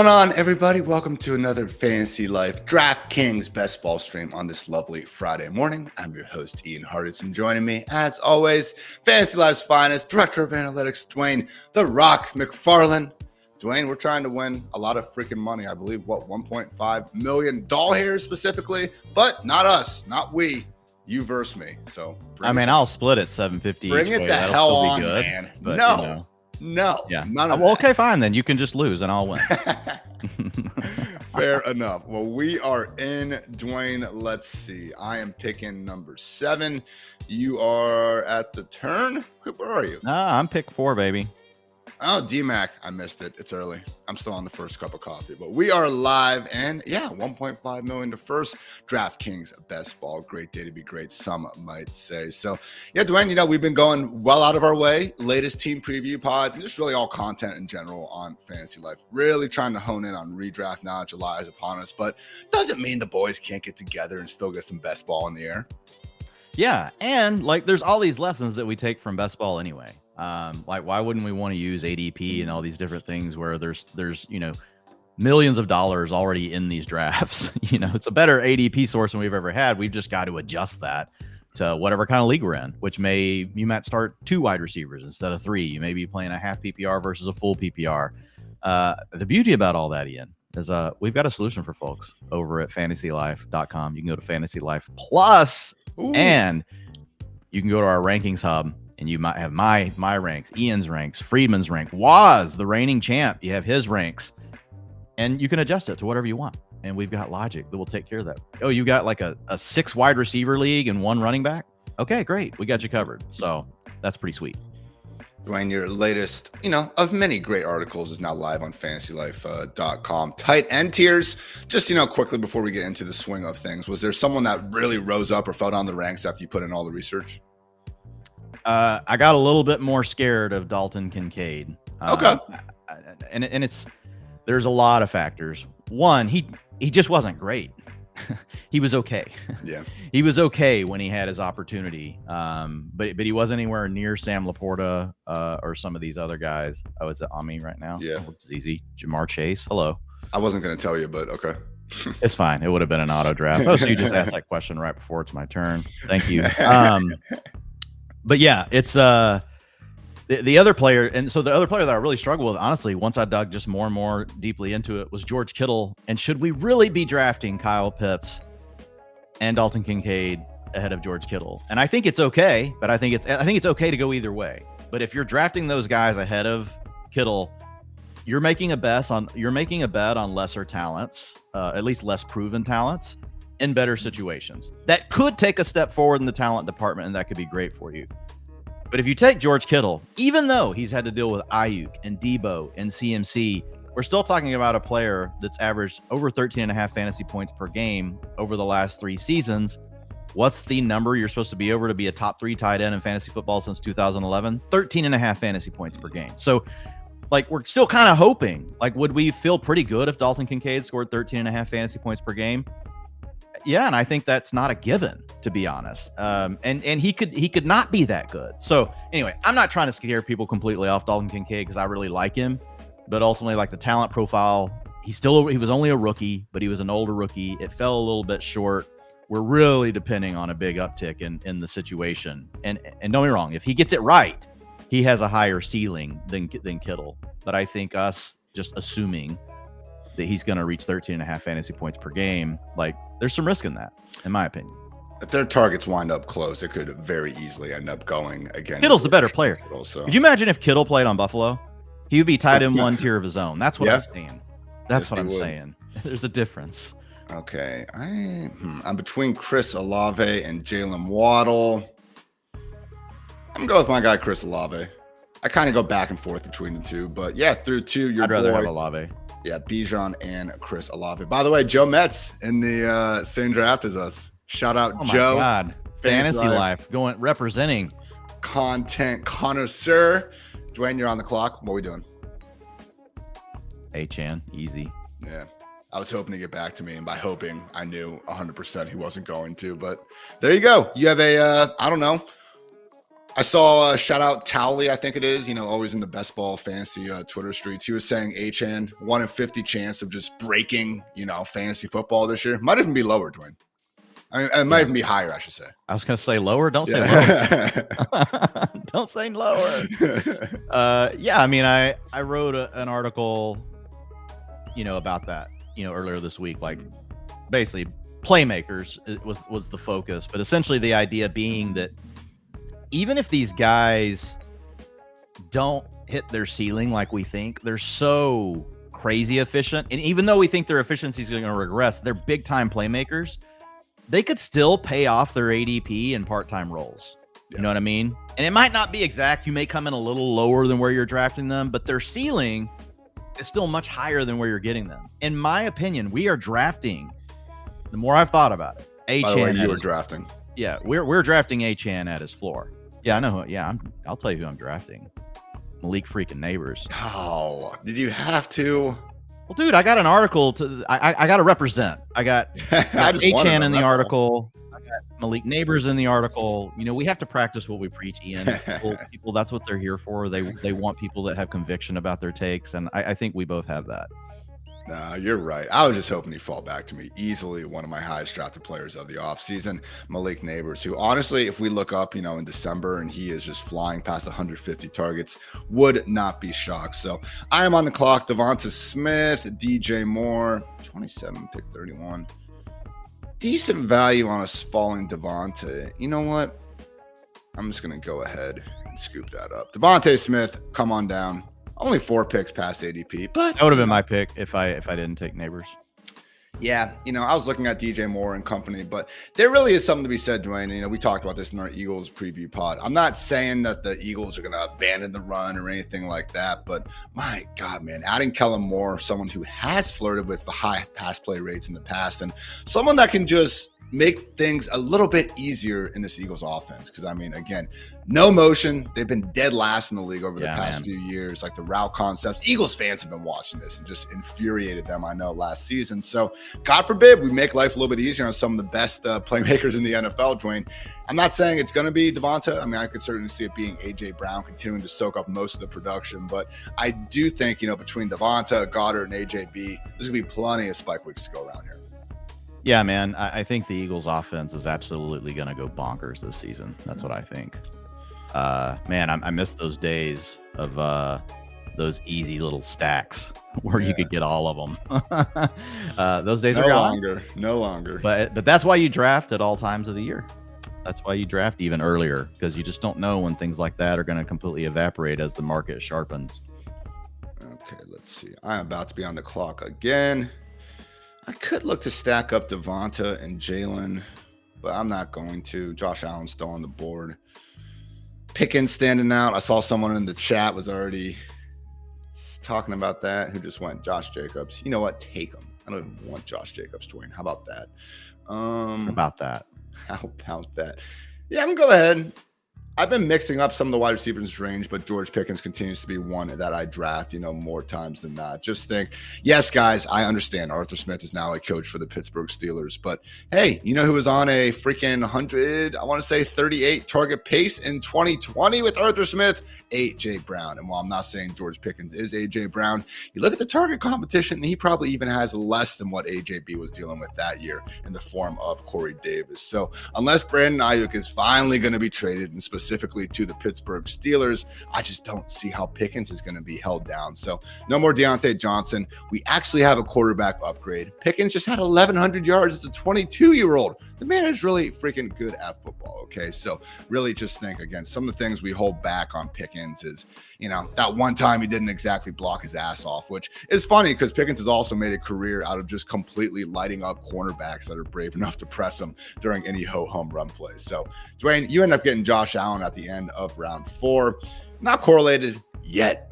What's going on, everybody? Welcome to another Fantasy Life DraftKings best ball stream on this lovely Friday morning. I'm your host, Ian Hardison. Joining me, as always, Fantasy Life's finest, Director of Analytics, Dwayne "The Rock" McFarland. Dwayne, we're trying to win a lot of freaking money. I believe, $1.5 million here specifically, but not us, not we. You versus me. So, I'll split it 750. Bring it the hell on, man. But, No. Yeah. None of well, that. Okay, fine. Then you can just lose and I'll win. Fair enough. Well, we are in, Dwayne. Let's see. I am picking number 7. You are at the turn. Where are you? I'm pick 4, baby. Oh, D-Mac. I missed it. It's early. I'm still on the first cup of coffee, but we are live, and yeah, 1.5 million to first. DraftKings best ball. Great day to be great, some might say. So yeah, Dwayne, we've been going well out of our way. Latest team preview pods and just really all content in general on Fantasy Life. Really trying to hone in on redraft now. July is upon us, but doesn't mean the boys can't get together and still get some best ball in the air. Yeah, and there's all these lessons that we take from best ball anyway. Why wouldn't we want to use ADP and all these different things where there's millions of dollars already in these drafts? It's a better ADP source than we've ever had. We've just got to adjust that to whatever kind of league we're in, which you might start 2 wide receivers instead of 3. You may be playing a half PPR versus a full PPR. The beauty about all that, Ian, is we've got a solution for folks over at fantasylife.com. You can go to Fantasy Life Plus, and you can go to our rankings hub. And you might have my ranks, Ian's ranks, Friedman's rank, Waz, the reigning champ. You have his ranks, and you can adjust it to whatever you want. And we've got logic that will take care of that. Oh, you got like a 6 wide receiver league and 1 running back? Okay, great. We got you covered. So that's pretty sweet. Dwayne, your latest, of many great articles is now live on fantasylife.com. Tight end tiers. Just, quickly before we get into the swing of things, was there someone that really rose up or fell down the ranks after you put in all the research? I got a little bit more scared of Dalton Kincaid. Okay. And there's a lot of factors. One, he just wasn't great. He was okay. Yeah. He was okay when he had his opportunity. But he wasn't anywhere near Sam Laporta or some of these other guys. Oh, is it on me right now? Yeah. It's easy. Jamar Chase. Hello. I wasn't going to tell you, but okay. It's fine. It would have been an auto draft. Oh, so you just asked that question right before it's my turn. Thank you. But yeah, it's the other player. And so the other player that I really struggled with, honestly, once I dug just more and more deeply into it, was George Kittle. And should we really be drafting Kyle Pitts and Dalton Kincaid ahead of George Kittle? And I think it's okay, but I think it's okay to go either way. But if you're drafting those guys ahead of Kittle, you're making a bet on lesser talents, at least less proven talents, in better situations that could take a step forward in the talent department, and that could be great for you. But if you take George Kittle, even though he's had to deal with Ayuk and Debo and CMC, we're still talking about a player that's averaged over 13.5 fantasy points per game over the last 3 seasons. What's the number you're supposed to be over to be a top 3 tight end in fantasy football since 2011? 13.5 fantasy points per game. So we're still kind of hoping, would we feel pretty good if Dalton Kincaid scored 13.5 fantasy points per game? Yeah, and I think that's not a given, to be honest. And he could not be that good. So anyway, I'm not trying to scare people completely off Dalton Kincaid because I really like him, but ultimately, the talent profile, he was only a rookie, but he was an older rookie. It fell a little bit short. We're really depending on a big uptick in the situation. And don't get me wrong, if he gets it right, he has a higher ceiling than Kittle. But I think us just assuming that he's going to reach 13.5 fantasy points per game, there's some risk in that, in my opinion. If their targets wind up close, it could very easily end up going again. Kittle's the better player. Kittle, so. Could you imagine if Kittle played on Buffalo? He would be tied in 1 tier of his own. That's what I'm saying. That's what I'm saying. There's a difference. Okay. I'm between Chris Olave and Jalen Waddle. I'm going to go with my guy, Chris Olave. I kind of go back and forth between the two, but yeah, through 2, I'd rather have Olave. Yeah, Bijan and Chris Olave. By the way, Joe Metz in the same draft as us. Shout out, Joe. Oh my God. Fantasy Life representing. Content connoisseur. Dwayne, you're on the clock. What are we doing? Chan, easy. Yeah. I was hoping to get back to me, and by hoping, I knew 100% he wasn't going to. But there you go. You have a, I saw shout out Towley, I think it is, always in the best ball fantasy Twitter streets. He was saying Achane 1 in 50 chance of just breaking, fantasy football this year. Might even be lower, Dwayne. I mean, it might even be higher, I should say. I was going to say lower. Don't say lower. Don't say lower. I mean, I wrote an article, about that, earlier this week. Like, basically, Playmakers was the focus, but essentially the idea being that even if these guys don't hit their ceiling like we think, they're so crazy efficient, and even though we think their efficiency is going to regress, they're big time playmakers. They could still pay off their ADP in part-time roles. Yeah. You know what I mean? And it might not be exact. You may come in a little lower than where you're drafting them, but their ceiling is still much higher than where you're getting them. In my opinion, we are drafting, the more I've thought about it, Achane. By the way, you were drafting. Yeah, we're drafting Achane at his floor. Yeah, I know who. Yeah, I'll tell you who I'm drafting. Malik freaking Neighbors. Oh, did you have to? Well, dude, I got an article to. I got to represent. I got Achane in the article. I got Malik Neighbors in the article. We have to practice what we preach, Ian. People, that's what they're here for. They want people that have conviction about their takes, and I think we both have that. Nah, you're right. I was just hoping he'd fall back to me. Easily one of my highest drafted players of the offseason, Malik Neighbors, who honestly, if we look up, in December and he is just flying past 150 targets, would not be shocked. So I am on the clock. Devonta Smith, DJ Moore, 27, pick 31. Decent value on a falling Devonta. You know what? I'm just going to go ahead and scoop that up. Devonta Smith, come on down. Only 4 picks past ADP, but that would have been my pick if I didn't take Neighbors. Yeah, I was looking at DJ Moore and company, but there really is something to be said, Dwayne. We talked about this in our Eagles preview pod. I'm not saying that the Eagles are going to abandon the run or anything like that, but my God, man, adding Kellen Moore, someone who has flirted with the high pass play rates in the past, and someone that can just make things a little bit easier in this Eagles offense. Because, again, no motion. They've been dead last in the league over the past few years. Like the route concepts. Eagles fans have been watching this and just infuriated them, I know, last season. So, God forbid we make life a little bit easier on some of the best playmakers in the NFL, Dwayne. I'm not saying it's going to be Devonta. I could certainly see it being A.J. Brown continuing to soak up most of the production. But I do think, between Devonta, Goddard, and A.J.B., there's going to be plenty of spike weeks to go around here. Yeah, man. I think the Eagles offense is absolutely going to go bonkers this season. That's what I think. Man, I miss those days of those easy little stacks where you could get all of them. Those days are gone. No longer. But that's why you draft at all times of the year. That's why you draft even earlier, because you just don't know when things like that are going to completely evaporate as the market sharpens. Okay, let's see. I'm about to be on the clock again. I could look to stack up Devonta and Jalen, but I'm not going to. Josh Allen's still on the board. Pickens standing out. I saw someone in the chat was already talking about that, who just went Josh Jacobs. You know what? Take him. I don't even want Josh Jacobs, Dwayne. How about that? How about that? Yeah, I'm going to go ahead. I've been mixing up some of the wide receivers range, but George Pickens continues to be one that I draft, more times than not. Just think, yes, guys, I understand Arthur Smith is now a coach for the Pittsburgh Steelers, but hey, you know who was on a freaking 38 target pace in 2020 with Arthur Smith? A.J. Brown. And while I'm not saying George Pickens is A.J. Brown, you look at the target competition, and he probably even has less than what A.J.B. was dealing with that year in the form of Corey Davis. So unless Brandon Ayuk is finally going to be traded, and specifically to the Pittsburgh Steelers, I just don't see how Pickens is going to be held down. So no more Deontay Johnson. We actually have a quarterback upgrade. Pickens just had 1,100 yards as a 22-year-old. The man is really freaking good at football, okay? So really just think, again, some of the things we hold back on Pickens is, that one time he didn't exactly block his ass off, which is funny because Pickens has also made a career out of just completely lighting up cornerbacks that are brave enough to press him during any ho-hum run plays. So, Dwayne, you end up getting Josh Allen at the end of round 4. Not correlated yet.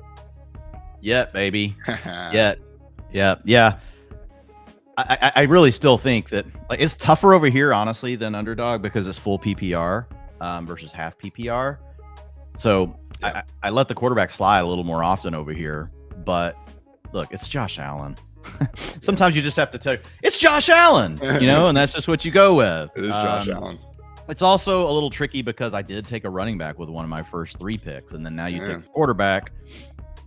Yet, baby. Yet. Yeah. I really still think that it's tougher over here, honestly, than underdog because it's full PPR versus half PPR. So yeah. I let the quarterback slide a little more often over here. But look, it's Josh Allen. Sometimes you just have to tell it's Josh Allen, and that's just what you go with. It is Josh Allen. It's also a little tricky because I did take a running back with one of my first 3 picks, and then now you take a quarterback,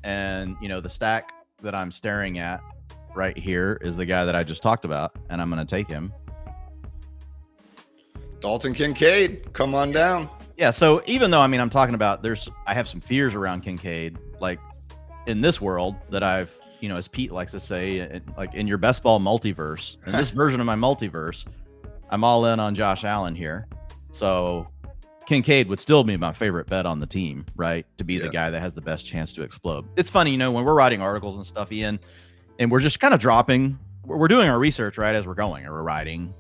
and the stack that I'm staring at right here is the guy that I just talked about, and I'm going to take him. Dalton Kincaid, come on down. Yeah, so even though I'm talking about I have some fears around Kincaid, like in this world that I've, as Pete likes to say, like in your best ball multiverse, in this version of my multiverse, I'm all in on Josh Allen here. So Kincaid would still be my favorite bet on the team, right? To be the guy that has the best chance to explode. It's funny, when we're writing articles and stuff, Ian, and we're just kind of we're doing our research right as we're going, and we're writing.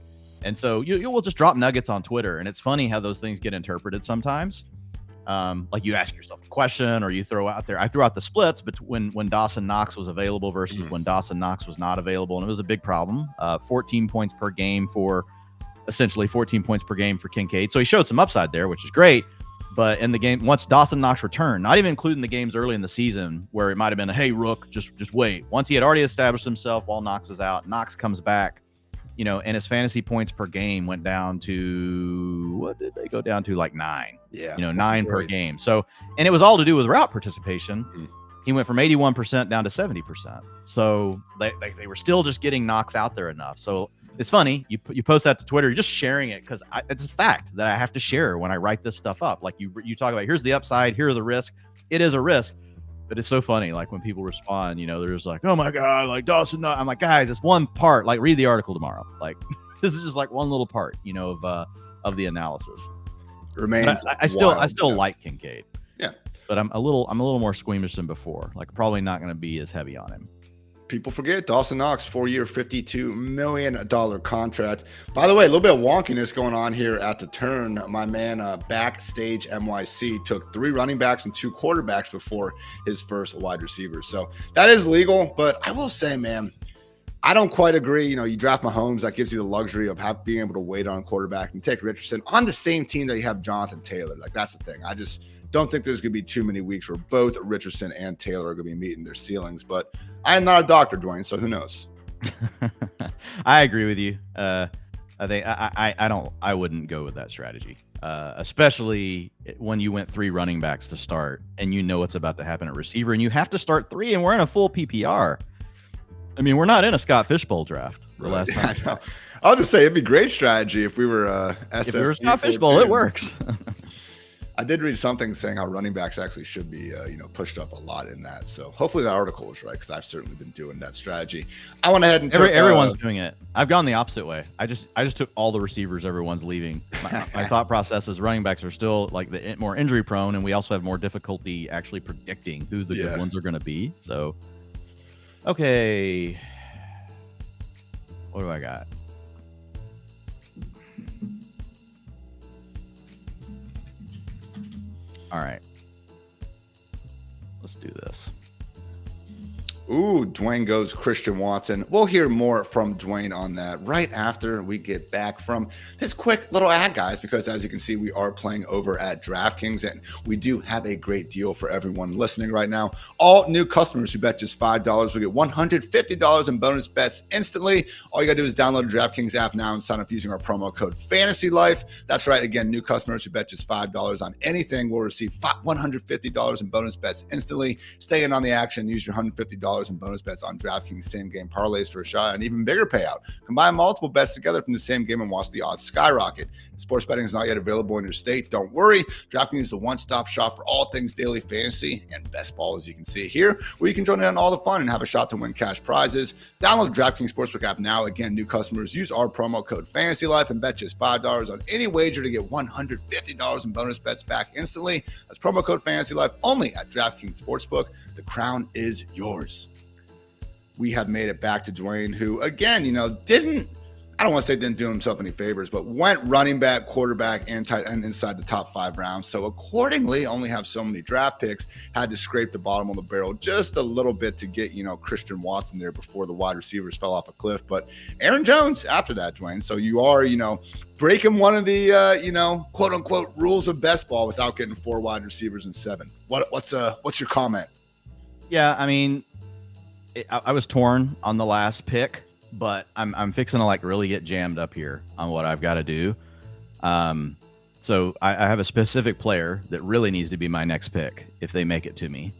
And so you will just drop nuggets on Twitter, and it's funny how those things get interpreted sometimes. Like you ask yourself a question, or you throw out there. I threw out the splits between when Dawson Knox was available versus when Dawson Knox was not available, and it was a big problem. 14 points per game for Kincaid. So he showed some upside there, which is great. But in the game, once Dawson Knox returned, not even including the games early in the season where it might have been a, hey, Rook, just wait. Once he had already established himself while Knox is out, Knox comes back, and his fantasy points per game went down to, what did they go down to? Like 9. Yeah. 9 per game. So, and it was all to do with route participation. He went from 81% down to 70%. So they were still just getting Knox out there enough. So it's funny. You post that to Twitter, you're just sharing it because it's a fact that I have to share when I write this stuff up. Like you talk about, here's the upside, here are the risks. It is a risk, but it's so funny. Like when people respond, they're just like, oh my God, like Dawson. I'm like, guys, it's one part. Like read the article tomorrow. Like this is just like one little part, of the analysis. Remains. I still like Kincaid. Yeah, but I'm a little more squeamish than before. Like probably not going to be as heavy on him. People forget Dawson Knox, 4-year, $52 million contract. By the way, a little bit of wonkiness going on here at the turn. My man, Backstage NYC, took 3 running backs and 2 quarterbacks before his first wide receiver. So that is legal, but I will say, man, I don't quite agree. You draft Mahomes, that gives you the luxury of being able to wait on quarterback and take Richardson on the same team that you have Jonathan Taylor. Like that's the thing. I just don't think there's going to be too many weeks where both Richardson and Taylor are going to be meeting their ceilings, but I am not a doctor, Dwayne, so who knows? I agree with you. I think I wouldn't go with that strategy, especially when you went 3 running backs to start and what's about to happen at receiver, and you have to start 3, and we're in a full PPR. I mean, we're not in a Scott Fishbowl draft. The last time. I know. I'll just say it'd be great strategy if we were if we were Scott Fishbowl, it works. I did read something saying how running backs actually should be, pushed up a lot in that. So hopefully that article is right because I've certainly been doing that strategy. I went ahead and everyone's doing it. I've gone the opposite way. I just took all the receivers. Everyone's leaving. My thought process is running backs are still like the more injury prone, and we also have more difficulty actually predicting who the good ones are going to be. So, okay, what do I got? All right. Let's do this. Ooh, Dwayne goes Christian Watson. We'll hear more from Dwayne on that right after we get back from this quick little ad, guys, because as you can see, we are playing over at DraftKings, and we do have a great deal for everyone listening right now. All new customers who bet just $5 will get $150 in bonus bets instantly. All you got to do is download the DraftKings app now and sign up using our promo code FANTASYLIFE. That's right. Again, new customers who bet just $5 on anything will receive $150 in bonus bets instantly. Stay in on the action. Use your $150 in bonus bets on DraftKings same game parlays for a shot at an even bigger payout. Combine multiple bets together from the same game and watch the odds skyrocket. Sports betting is not yet available in your state. Don't worry. DraftKings is the one-stop shop for all things daily fantasy and best ball, as you can see here, where you can join in on all the fun and have a shot to win cash prizes. Download the DraftKings Sportsbook app now. Again, new customers use our promo code FANTASYLIFE and bet just $5 on any wager to get $150 in bonus bets back instantly. That's promo code FANTASYLIFE only at DraftKings Sportsbook. The crown is yours. We have made it back to Dwayne, who, again, I don't want to say didn't do himself any favors, but went running back, quarterback, and tight end inside the top 5 rounds. So accordingly, only have so many draft picks, had to scrape the bottom of the barrel just a little bit to get, Christian Watson there before the wide receivers fell off a cliff. But Aaron Jones after that, Dwayne. So you are, breaking one of the, quote unquote rules of best ball without getting 4 wide receivers and 7. What's your comment? Yeah, I mean, I was torn on the last pick, but I'm fixing to really get jammed up here on what I've got to do. So I have a specific player that really needs to be my next pick if they make it to me,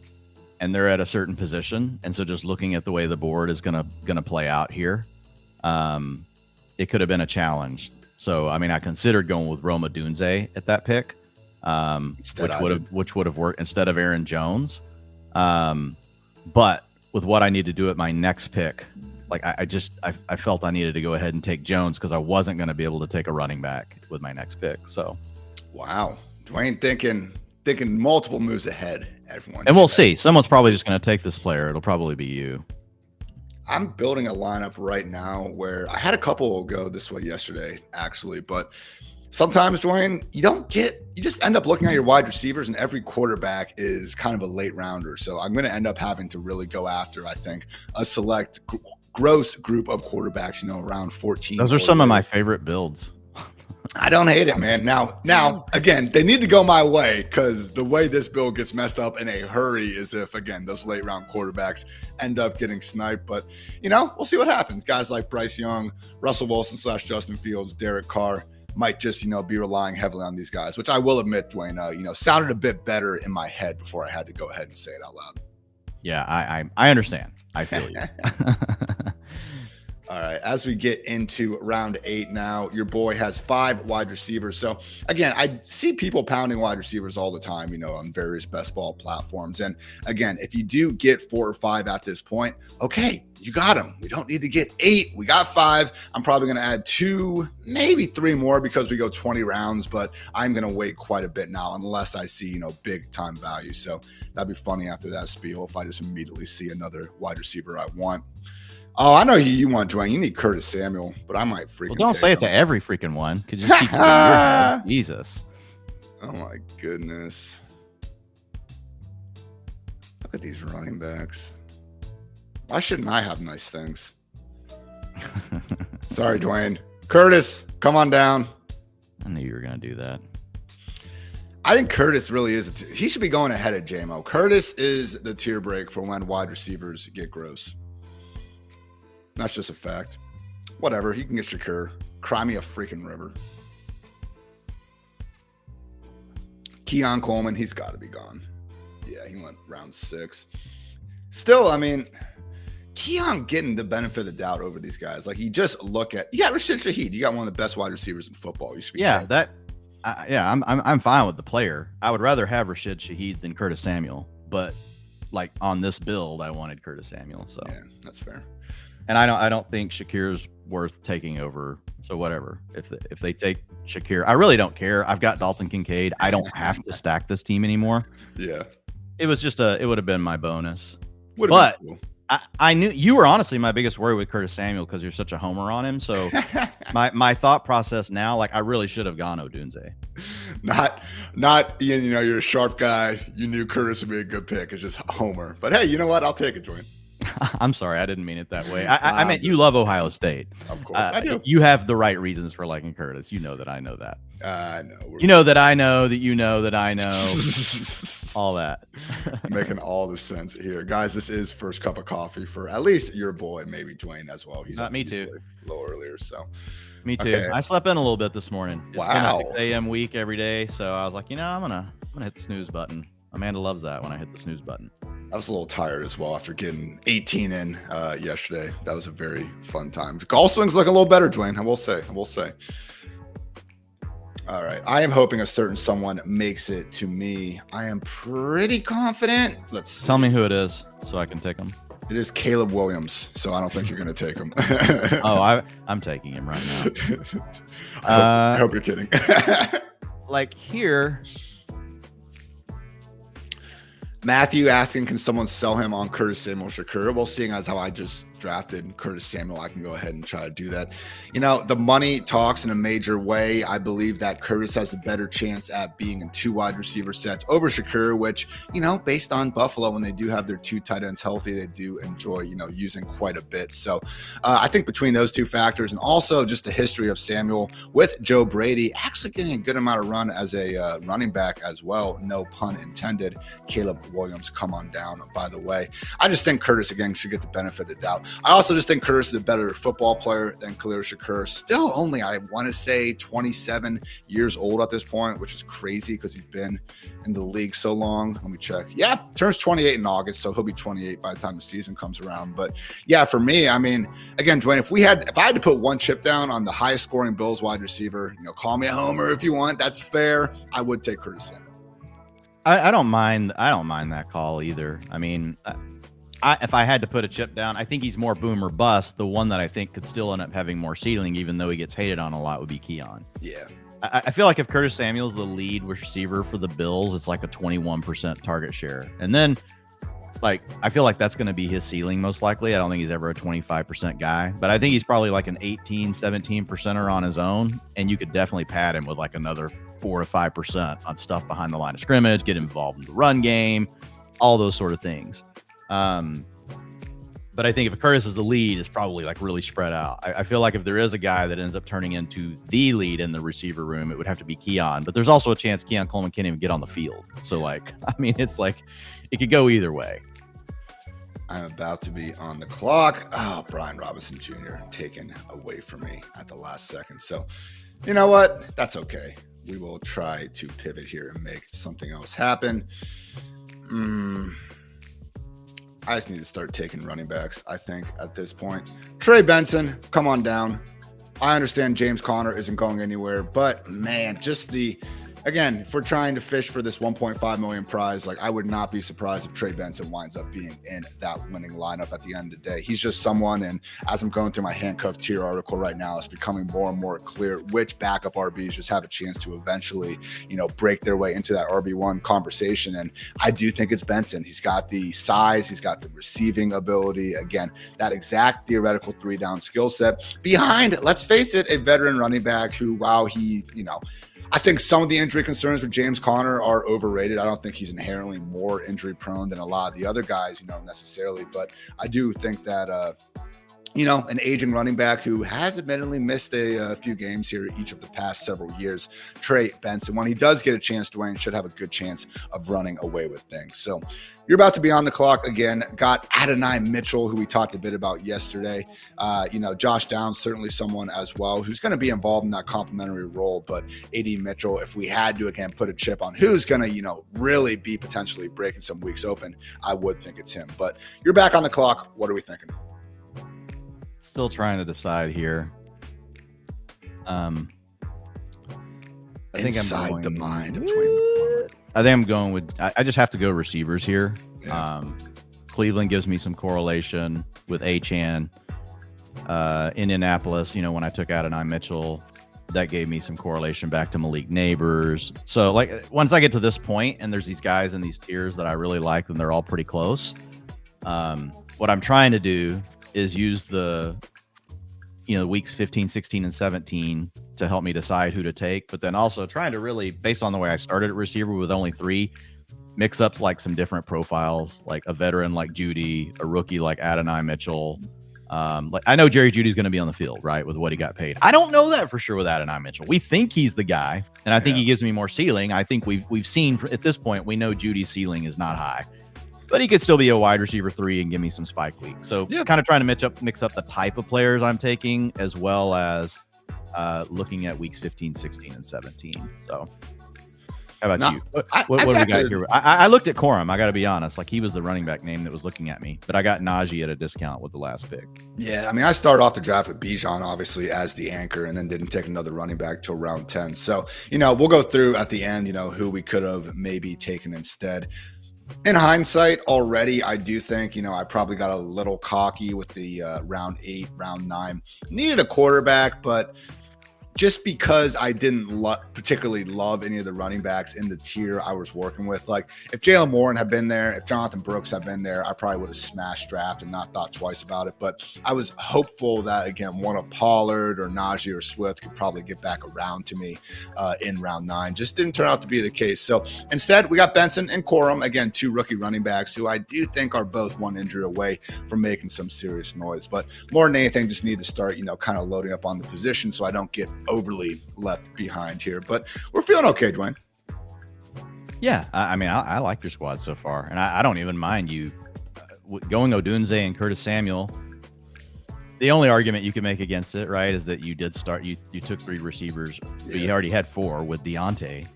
and they're at a certain position. And so just looking at the way the board is gonna play out here, it could have been a challenge. So I mean, I considered going with Roma Dunze at that pick, which would have worked instead of Aaron Jones. But with what I need to do at my next pick, like I felt I needed to go ahead and take Jones because I wasn't going to be able to take a running back with my next pick. So, wow, Dwayne thinking multiple moves ahead. Everyone, and we'll see. Someone's probably just going to take this player. It'll probably be you. I'm building a lineup right now where I had a couple go this way yesterday, actually, but sometimes, Dwayne, you just end up looking at your wide receivers, and every quarterback is kind of a late rounder. So I'm going to end up having to really go after, I think, a select gross group of quarterbacks, around 14. Those are some of my favorite builds. I don't hate it, man. Now, again, they need to go my way because the way this build gets messed up in a hurry is if, again, those late round quarterbacks end up getting sniped. But, we'll see what happens. Guys like Bryce Young, Russell Wilson / Justin Fields, Derek Carr might just, be relying heavily on these guys, which I will admit, Dwayne, sounded a bit better in my head before I had to go ahead and say it out loud. Yeah, I understand. I feel you. All right, as we get into round 8 now, your boy has 5 wide receivers. So, again, I see people pounding wide receivers all the time, on various best ball platforms. And, again, if you do get 4 or 5 at this point, okay, you got them. We don't need to get 8. We got 5. I'm probably going to add 2, maybe 3 more because we go 20 rounds, but I'm going to wait quite a bit now unless I see, big time value. So that'd be funny after that spiel if I just immediately see another wide receiver I want. Oh, I know who you want, Dwayne. You need Curtis Samuel, but I might freaking. Well, don't say it to every freaking one. Could you just keep it in your head? Jesus. Oh my goodness. Look at these running backs. Why shouldn't I have nice things? Sorry, Dwayne. Curtis, come on down. I knew you were going to do that. I think Curtis really is. He should be going ahead of JMO. Curtis is the tier break for when wide receivers get gross. That's just a fact. Whatever. He can get Shakur. Cry me a freaking river. Keon Coleman, he's got to be gone. Yeah, he went round 6. Still, I mean, Keon getting the benefit of the doubt over these guys. Like, you just look at, you got Rashid Shaheed. You got one of the best wide receivers in football. You should be I'm fine with the player. I would rather have Rashid Shaheed than Curtis Samuel, but like on this build, I wanted Curtis Samuel. So yeah, that's fair. And I don't think Shakir's worth taking over. So whatever. If they take Shakir, I really don't care. I've got Dalton Kincaid. I don't have to stack this team anymore. Yeah. It was just it would have been my bonus. But cool. I knew you were honestly my biggest worry with Curtis Samuel because you're such a homer on him. So my thought process now, like I really should have gone Odunze. Not Ian, you're a sharp guy. You knew Curtis would be a good pick. It's just homer. But hey, you know what? I'll take it, Dwayne. I'm sorry, I didn't mean it that way. I meant you love Ohio State. Of course, I do. You have the right reasons for liking Curtis. You know that I know that. I know. You know that I know that you know that I know. All that. Making all the sense here. Guys, this is first cup of coffee for at least your boy, maybe Dwayne as well. He's not me too. A little earlier, so. Me too. Okay. I slept in a little bit this morning. It's wow. been a 6 a.m. week every day, so I was like, I'm gonna hit the snooze button. Amanda loves that when I hit the snooze button. I was a little tired as well after getting 18 in yesterday. That was a very fun time. Golf swing's looking a little better, Dwayne. I will say. All right. I am hoping a certain someone makes it to me. I am pretty confident. Let's see. Tell me who it is so I can take him. It is Caleb Williams, so I don't think you're going to take him. I'm taking him right now. I hope you're kidding. Like here. Matthew asking, can someone sell him on Curtis Samuel Shakur? Well, seeing as how I just drafted Curtis Samuel, I can go ahead and try to do that. The money talks in a major way. I believe that Curtis has a better chance at being in 2 wide receiver sets over Shakur, which, based on Buffalo, when they do have their 2 tight ends healthy, they do enjoy, using quite a bit. So I think between those 2 factors and also just the history of Samuel with Joe Brady actually getting a good amount of run as a running back as well, no pun intended, Caleb Williams, come on down, by the way. I just think Curtis, again, should get the benefit of the doubt. I also just think Curtis is a better football player than Khalil Shakur. Still only, I want to say, 27 years old at this point, which is crazy because he's been in the league so long. Let me check. Yeah, turns 28 in August, so he'll be 28 by the time the season comes around. But yeah, for me, I mean, again, Dwayne, if I had to put one chip down on the highest scoring Bills wide receiver, call me a homer if you want. That's fair. I would take Curtis Samuel. I don't mind that call either. I mean, if I had to put a chip down, I think he's more boom or bust. The one that I think could still end up having more ceiling, even though he gets hated on a lot, would be Keon. Yeah. I feel like if Curtis Samuel's the lead receiver for the Bills, it's like a 21% target share. And then, I feel like that's going to be his ceiling most likely. I don't think he's ever a 25% guy, but I think he's probably like an 18, 17%er on his own. And you could definitely pad him with like another 4 to 5% on stuff behind the line of scrimmage, get involved in the run game, all those sort of things. But I think if Curtis is the lead, it's probably like really spread out. I feel like if there is a guy that ends up turning into the lead in the receiver room, it would have to be Keon. But there's also a chance Keon Coleman can't even get on the field. So it could go either way. I'm about to be on the clock. Oh, Brian Robinson Jr. taken away from me at the last second. So you know what? That's okay. We will try to pivot here and make something else happen. I just need to start taking running backs, I think, at this point. Trey Benson, come on down. I understand James Conner isn't going anywhere, but man, again, if we're trying to fish for this 1.5 million prize, I would not be surprised if Trey Benson winds up being in that winning lineup at the end of the day. He's just someone, and as I'm going through my handcuff tier article right now, it's becoming more and more clear which backup RBs just have a chance to eventually, break their way into that RB1 conversation. And I do think it's Benson. He's got the size, he's got the receiving ability. Again, that exact theoretical 3-down skill set behind, let's face it, a veteran running back who, wow, I think some of the injury concerns with James Conner are overrated. I don't think he's inherently more injury prone than a lot of the other guys, necessarily. But I do think that, an aging running back who has admittedly missed a few games here each of the past several years, Trey Benson, when he does get a chance, Dwayne should have a good chance of running away with things. So you're about to be on the clock again. Got Adonai Mitchell, who we talked a bit about yesterday. Josh Downs, certainly someone as well who's going to be involved in that complementary role. But AD Mitchell, if we had to, again, put a chip on who's going to, really be potentially breaking some weeks open, I would think it's him. But you're back on the clock. What are we thinking? Still trying to decide here. I think Inside the mind of Dwayne. I think I'm going with. I just have to go receivers here. Yeah. Cleveland gives me some correlation with Achane. Indianapolis, when I took out Adonai Mitchell, that gave me some correlation back to Malik Neighbors. So, once I get to this point, and there's these guys in these tiers that I really like, and they're all pretty close. What I'm trying to do is use the weeks 15, 16, and 17 to help me decide who to take, but then also trying to really, based on the way I started at receiver with only 3, mix up some different profiles, like a veteran like Judy, a rookie like Adonai Mitchell. I know Jerry Judy's going to be on the field, right, with what he got paid. I don't know that for sure with Adonai Mitchell. We think he's the guy, and I think he gives me more ceiling. I think we've seen at this point, we know Judy's ceiling is not high. But he could still be a wide receiver 3 and give me some spike weeks. So kind of trying to mix up the type of players I'm taking, as well as looking at weeks 15, 16, and 17. So how about you? What do we got here? I looked at Corum. I got to be honest. He was the running back name that was looking at me. But I got Najee at a discount with the last pick. Yeah, I mean, I started off the draft with Bijan, obviously, as the anchor, and then didn't take another running back till round 10. So, we'll go through at the end, who we could have maybe taken instead. In hindsight, already, I do think, I probably got a little cocky with the round 8, round 9. Needed a quarterback, but just because I didn't particularly love any of the running backs in the tier I was working with. If Jalen Warren had been there, if Jonathan Brooks had been there, I probably would have smashed draft and not thought twice about it. But I was hopeful that, again, one of Pollard or Najee or Swift could probably get back around to me in round 9. Just didn't turn out to be the case. So instead, we got Benson and Corum, again, 2 rookie running backs who I do think are both one injury away from making some serious noise. But more than anything, just need to start, kind of loading up on the position so I don't get overly left behind here, but we're feeling okay, Dwayne. Yeah, I mean, I like your squad so far, and I don't even mind you going Odunze and Curtis Samuel. The only argument you can make against it, right, is that you did start. You took 3 receivers, but you already had 4 with Deontay.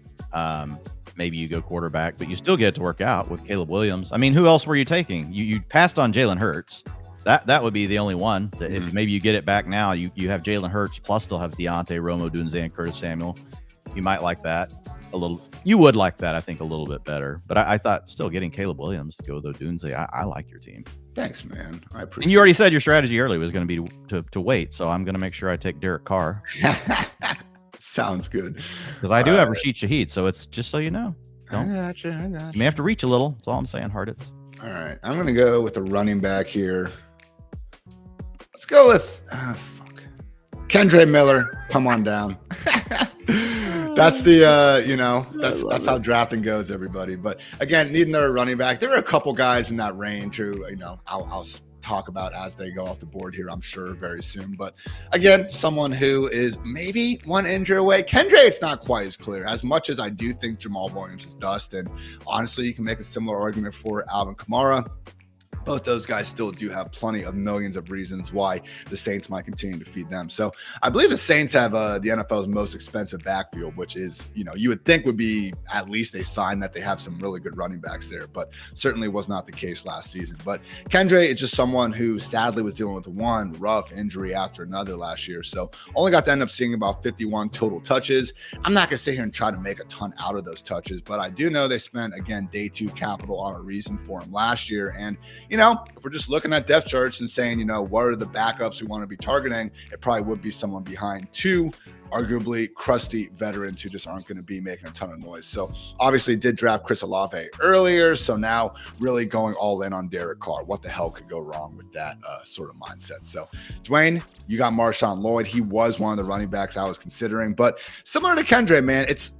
Maybe you go quarterback, but you still get it to work out with Caleb Williams. I mean, who else were you taking? You passed on Jalen Hurts. That would be the only one. That if maybe you get it back now, you have Jalen Hurts plus still have Deontay, Romo Dunze, and Curtis Samuel. You might like that a little. You would like that, I think, a little bit better. But I thought still getting Caleb Williams to go with Dunze. I like your team. Thanks, man. I appreciate. And you already said your strategy early was going to be to wait, so I'm going to make sure I take Derek Carr. Sounds good. Because I do have Rashid Shaheed, so it's just so you know. I got you. You may have to reach a little. That's all I'm saying, Harditz. All right, I'm going to go with the running back here. Let's go with Kendre Miller. Come on down. That's the that's how drafting goes, everybody. But again, need another running back. There are a couple guys in that range who I'll talk about as they go off the board here, I'm sure, very soon. But again, someone who is maybe one injury away. Kendre, it's not quite as clear. As much as I do think Jamal Williams is dust, and honestly, you can make a similar argument for Alvin Kamara. Both those guys still do have plenty of millions of reasons why the Saints might continue to feed them. So I believe the Saints have the NFL's most expensive backfield, which is, you would think would be at least a sign that they have some really good running backs there, but certainly was not the case last season. But Kendre is just someone who sadly was dealing with one rough injury after another last year. So only got to end up seeing about 51 total touches. I'm not going to sit here and try to make a ton out of those touches, but I do know they spent, again, day 2 capital on a reason for him last year. And, if we're just looking at depth charts and saying, what are the backups we want to be targeting, it probably would be someone behind 2 arguably crusty veterans who just aren't going to be making a ton of noise. So obviously did draft Chris Olave earlier. So now really going all in on Derek Carr. What the hell could go wrong with that sort of mindset? So Dwayne, you got Marshawn Lloyd. He was one of the running backs I was considering, but similar to Kendre, man, it's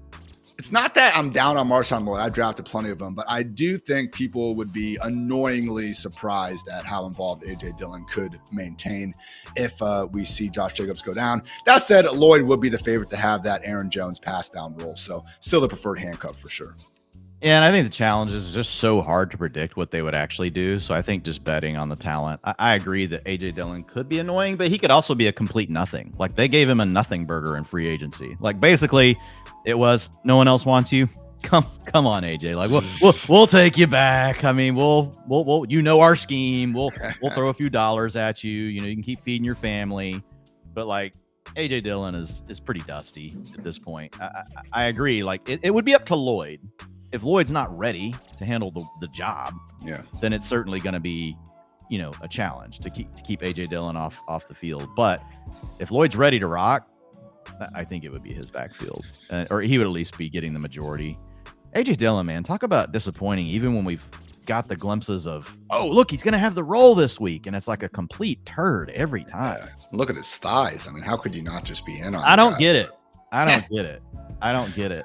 not that I'm down on Marshawn Lloyd. I drafted plenty of them, but I do think people would be annoyingly surprised at how involved A.J. Dillon could maintain if we see Josh Jacobs go down. That said, Lloyd would be the favorite to have that Aaron Jones pass down role. So still the preferred handcuff for sure. Yeah, and I think the challenge is just so hard to predict what they would actually do. So I think just betting on the talent. I agree that A.J. Dillon could be annoying, but he could also be a complete nothing. Like they gave him a nothing burger in free agency. Like basically it was no one else wants you. Come on, AJ. Like we'll take you back. I mean, we'll our scheme. We'll throw a few dollars at you. You can keep feeding your family. But like AJ Dillon is pretty dusty at this point. I agree. Like it would be up to Lloyd. If Lloyd's not ready to handle the job, then it's certainly going to be, a challenge to keep AJ Dillon off the field. But if Lloyd's ready to rock, I think it would be his backfield, or he would at least be getting the majority. AJ Dillon, man, talk about disappointing. Even when we've got the glimpses of, oh, look, he's going to have the role this week, and it's like a complete turd every time. Yeah. Look at his thighs. I mean, how could you not just be in on? I don't get it. I don't get it.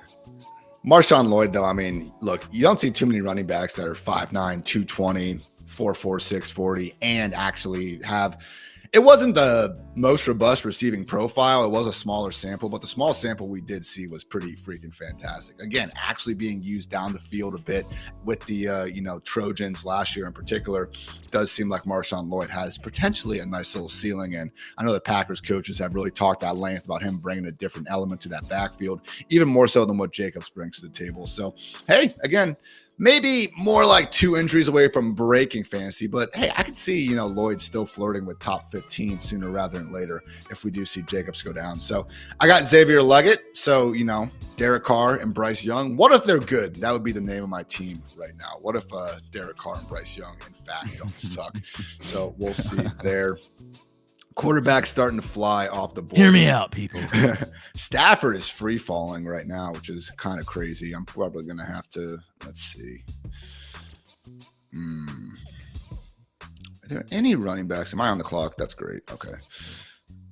Marshawn Lloyd, though, I mean, look, you don't see too many running backs that are 5'9", 220, 4'4", 640, and actually have – it wasn't the most robust receiving profile. It was a smaller sample, but the small sample we did see was pretty freaking fantastic. Again, actually being used down the field a bit with the, Trojans last year in particular, does seem like Marshawn Lloyd has potentially a nice little ceiling. And I know the Packers coaches have really talked at length about him bringing a different element to that backfield, even more so than what Jacobs brings to the table. So, hey, again, maybe more like 2 injuries away from breaking fantasy, but hey, I can see, Lloyd still flirting with top 15 sooner rather than later if we do see Jacobs go down. So I got Xavier Leggett. So, Derek Carr and Bryce Young. What if they're good? That would be the name of my team right now. What if Derek Carr and Bryce Young, in fact, don't suck? So we'll see there. Quarterback starting to fly off the board. Hear me out, people. Stafford is free falling right now, which is kind of crazy. I'm probably going to have to, let's see. Are there any running backs? Am I on the clock? That's great. Okay.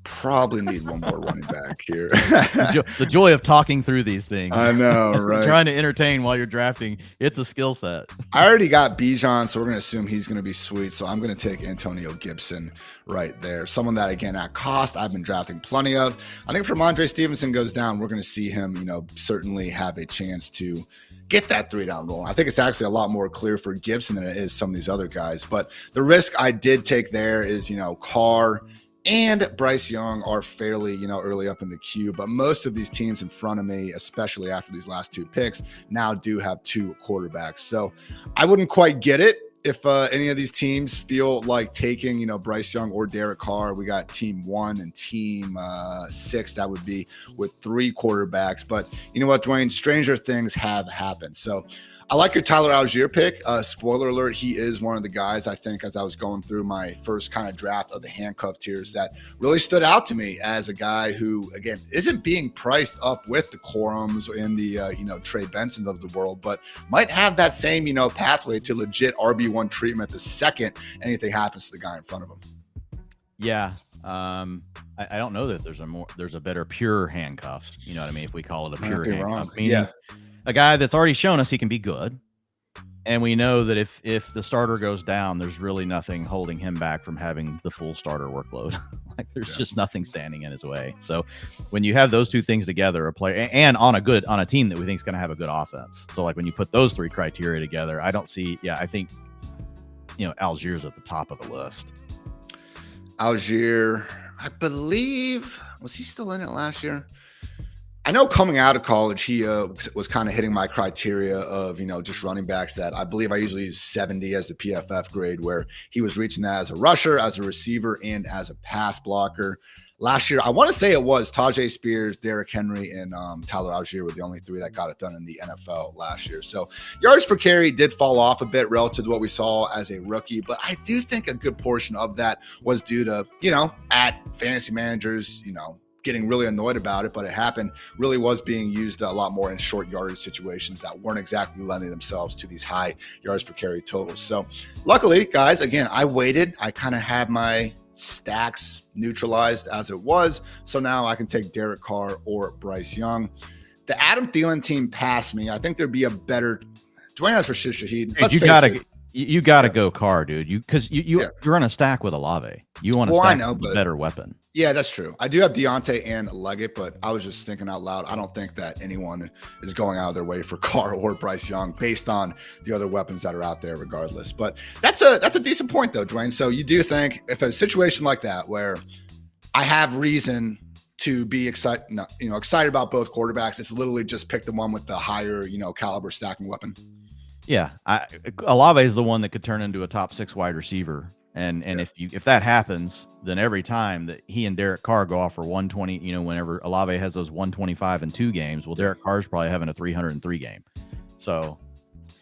Probably need one more running back here. The joy of talking through these things. I know, right? Trying to entertain while you're drafting. It's a skill set. I already got Bijan, so we're going to assume he's going to be sweet. So I'm going to take Antonio Gibson right there. Someone that, again, at cost, I've been drafting plenty of. I think if Ramondre Stevenson goes down, we're going to see him, certainly have a chance to get that 3-down roll. I think it's actually a lot more clear for Gibson than it is some of these other guys. But the risk I did take there is, Carr and Bryce Young are fairly, early up in the queue. But most of these teams in front of me, especially after these last 2 picks, now do have 2 quarterbacks. So I wouldn't quite get it if any of these teams feel like taking, Bryce Young or Derek Carr. We got team 1 and team 6. That would be with 3 quarterbacks. But you know what, Dwayne? Stranger things have happened. So I like your Tyler Algier pick. Spoiler alert, he is one of the guys, I think, as I was going through my first kind of draft of the handcuff tiers, that really stood out to me as a guy who, again, isn't being priced up with the Corums and the, Trey Bensons of the world, but might have that same, pathway to legit RB1 treatment the second anything happens to the guy in front of him. Yeah. I don't know that there's a better pure handcuff. You know what I mean? If we call it a pure handcuff. Meaning, a guy that's already shown us he can be good. And we know that if the starter goes down, there's really nothing holding him back from having the full starter workload. Like there's just nothing standing in his way. So when you have those 2 things together, a player and on a team that we think is going to have a good offense. So like when you put those 3 criteria together, I think, Algier's at the top of the list. Algier, I believe, was he still in it last year? I know coming out of college, he was kind of hitting my criteria of, just running backs that I believe I usually use 70 as the PFF grade, where he was reaching that as a rusher, as a receiver, and as a pass blocker. Last year, I want to say it was Tajay Spears, Derrick Henry, and Tyler Algier were the only 3 that got it done in the NFL last year. So yards per carry did fall off a bit relative to what we saw as a rookie, but I do think a good portion of that was due to, at fantasy managers, getting really annoyed about it, but it happened, really was being used a lot more in short yardage situations that weren't exactly lending themselves to these high yards per carry totals. So luckily, guys, again, I waited. I kind of had my stacks neutralized as it was. So now I can take Derek Carr or Bryce Young. The Adam Thielen team passed me. I think there'd be a better Dwayne has Rashid Shaheed. You gotta go Carr, dude. You're on a stack with Olave. You want to stack a better weapon. Yeah, that's true. I do have Deontay and Leggett, but I was just thinking out loud. I don't think that anyone is going out of their way for Carr or Bryce Young based on the other weapons that are out there regardless. But that's a decent point though, Dwayne. So you do think if a situation like that where I have reason to be excited about both quarterbacks, it's literally just pick the one with the higher, caliber stacking weapon. Yeah, Olave is the one that could turn into a top 6 wide receiver, and if that happens, then every time that he and Derek Carr go off for 120, whenever Olave has those 125 in 2 games, well, Derek Carr's probably having a 303 game. So,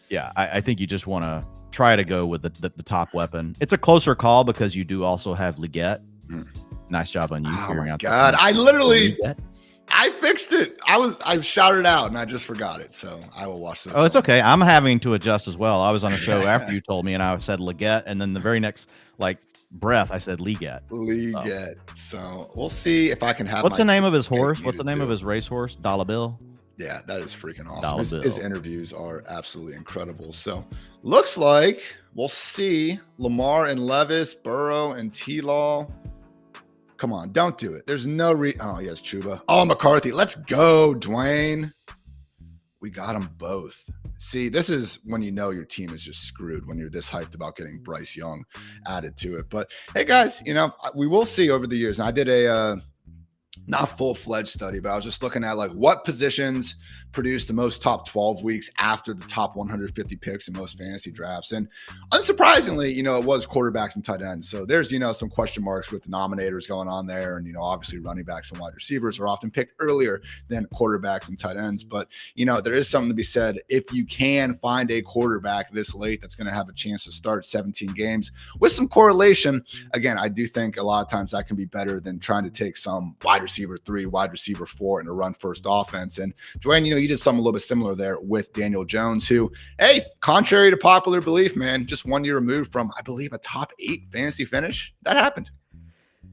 yeah, I think you just want to try to go with the top weapon. It's a closer call because you do also have Leggett. Nice job on you figuring out. God, I fixed it. I shouted out and I just forgot it. So I will watch this. Oh, it's okay. I'm having to adjust as well. I was on a show after you told me and I said Leggett, and then the very next breath I said Leggett. So we'll see if I can have. What's the name of his horse? What's the name of his racehorse? Dollar Bill. Yeah, that is freaking awesome. His interviews are absolutely incredible. So looks like we'll see Lamar and Levis, Burrow and T-Law. Come on, don't do it. There's no oh, yes, Chuba. Oh, McCarthy. Let's go, Dwayne. We got them both. See, this is when your team is just screwed, when you're this hyped about getting Bryce Young added to it. But hey, guys, we will see over the years. And I did a not full-fledged study, but I was just looking at what positions produce the most top 12 weeks after the top 150 picks in most fantasy drafts. And unsurprisingly, it was quarterbacks and tight ends. So there's, some question marks with the nominators going on there. And, obviously running backs and wide receivers are often picked earlier than quarterbacks and tight ends. But, there is something to be said. If you can find a quarterback this late that's going to have a chance to start 17 games with some correlation, again, I do think a lot of times that can be better than trying to take some wide receiver 3, wide receiver 4 in a run first offense. And Dwayne, you did something a little bit similar there with Daniel Jones, who, hey, contrary to popular belief, man, just 1 year removed from, I believe, a top 8 fantasy finish. That happened.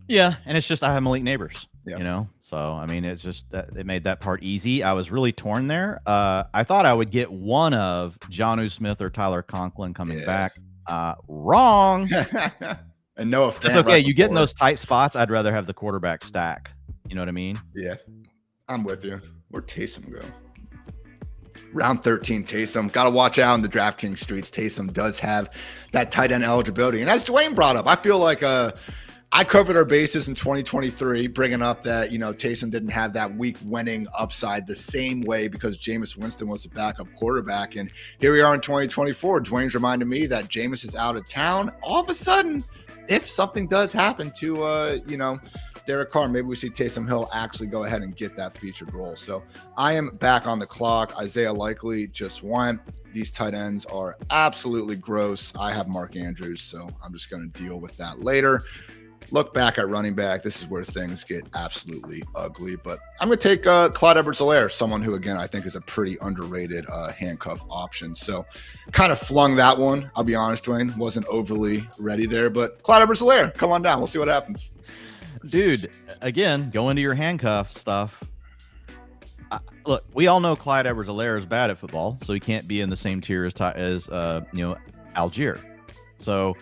Yeah. And it's just, I have Malik Neighbors, so, I mean, it's just that it made that part easy. I was really torn there. I thought I would get one of Jonnu Smith or Tyler Conklin coming back. Wrong. And no offense. That's okay. You get in those tight spots. I'd rather have the quarterback stack. You know what I mean? Yeah, I'm with you. Where'd Taysom go? Round 13, Taysom. Got to watch out in the DraftKings streets. Taysom does have that tight end eligibility. And as Dwayne brought up, I feel like I covered our bases in 2023, bringing up that, Taysom didn't have that week winning upside the same way because Jameis Winston was the backup quarterback. And here we are in 2024. Dwayne's reminded me that Jameis is out of town. All of a sudden, if something does happen to, Derek Carr, maybe we see Taysom Hill actually go ahead and get that featured role. So I am back on the clock. Isaiah Likely just went. These tight ends are absolutely gross. I have Mark Andrews, so I'm just going to deal with that later. Look back at running back. This is where things get absolutely ugly. But I'm going to take Clyde Edwards-Helaire, someone who, again, I think is a pretty underrated handcuff option. So kind of flung that one. I'll be honest, Dwayne. Wasn't overly ready there. But Clyde Edwards-Helaire, come on down. We'll see what happens. Dude, again, go into your handcuff stuff. Look, we all know Clyde Edwards-Helaire is bad at football, so he can't be in the same tier as Algier. So,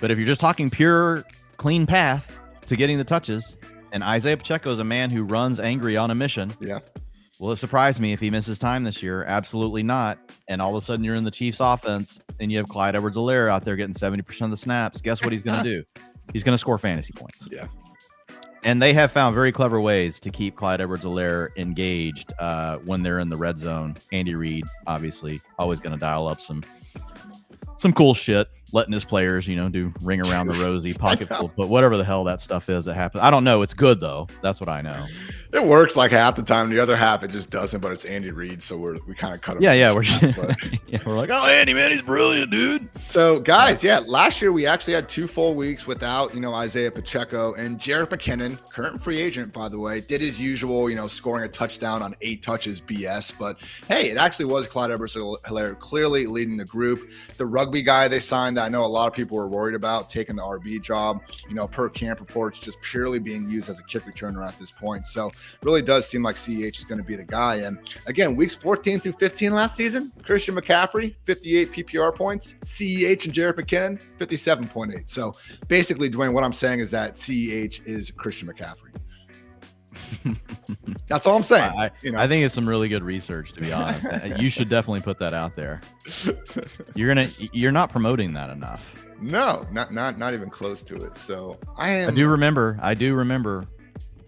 but if you're just talking pure clean path to getting the touches, and Isaiah Pacheco is a man who runs angry on a mission. Yeah. Will it surprise me if he misses time this year? Absolutely not. And all of a sudden you're in the Chiefs offense and you have Clyde Edwards-Helaire out there getting 70% of the snaps. Guess what he's going to do? He's going to score fantasy points. Yeah. And they have found very clever ways to keep Clyde Edwards-Helaire engaged when they're in the red zone. Andy Reid, obviously, always going to dial up some cool shit, letting his players, do ring around the rosy, pocket full, but whatever the hell that stuff is that happens. I don't know. It's good, though. That's what I know. It works like half the time. The other half, it just doesn't, but it's Andy Reid, so we kind of cut him. We're like, oh, Andy, man, he's brilliant, dude. So, guys, last year we actually had 2 full weeks without, Isaiah Pacheco, and Jerick McKinnon, current free agent, by the way, did his usual, scoring a touchdown on 8 touches BS, but hey, it actually was Clyde Edwards-Helaire clearly leading the group. The rugby guy they signed that I know a lot of people were worried about taking the RB job, per camp reports, just purely being used as a kick returner at this point. So really does seem like CEH is going to be the guy. And again, weeks 14 through 15 last season, Christian McCaffrey, 58 PPR points, CEH and Jerick McKinnon, 57.8. So basically, Dwayne, what I'm saying is that CEH is Christian McCaffrey. That's all I'm saying. I think it's some really good research, to be honest. You should definitely put that out there. You're not promoting that enough. No, not even close to it. So I do remember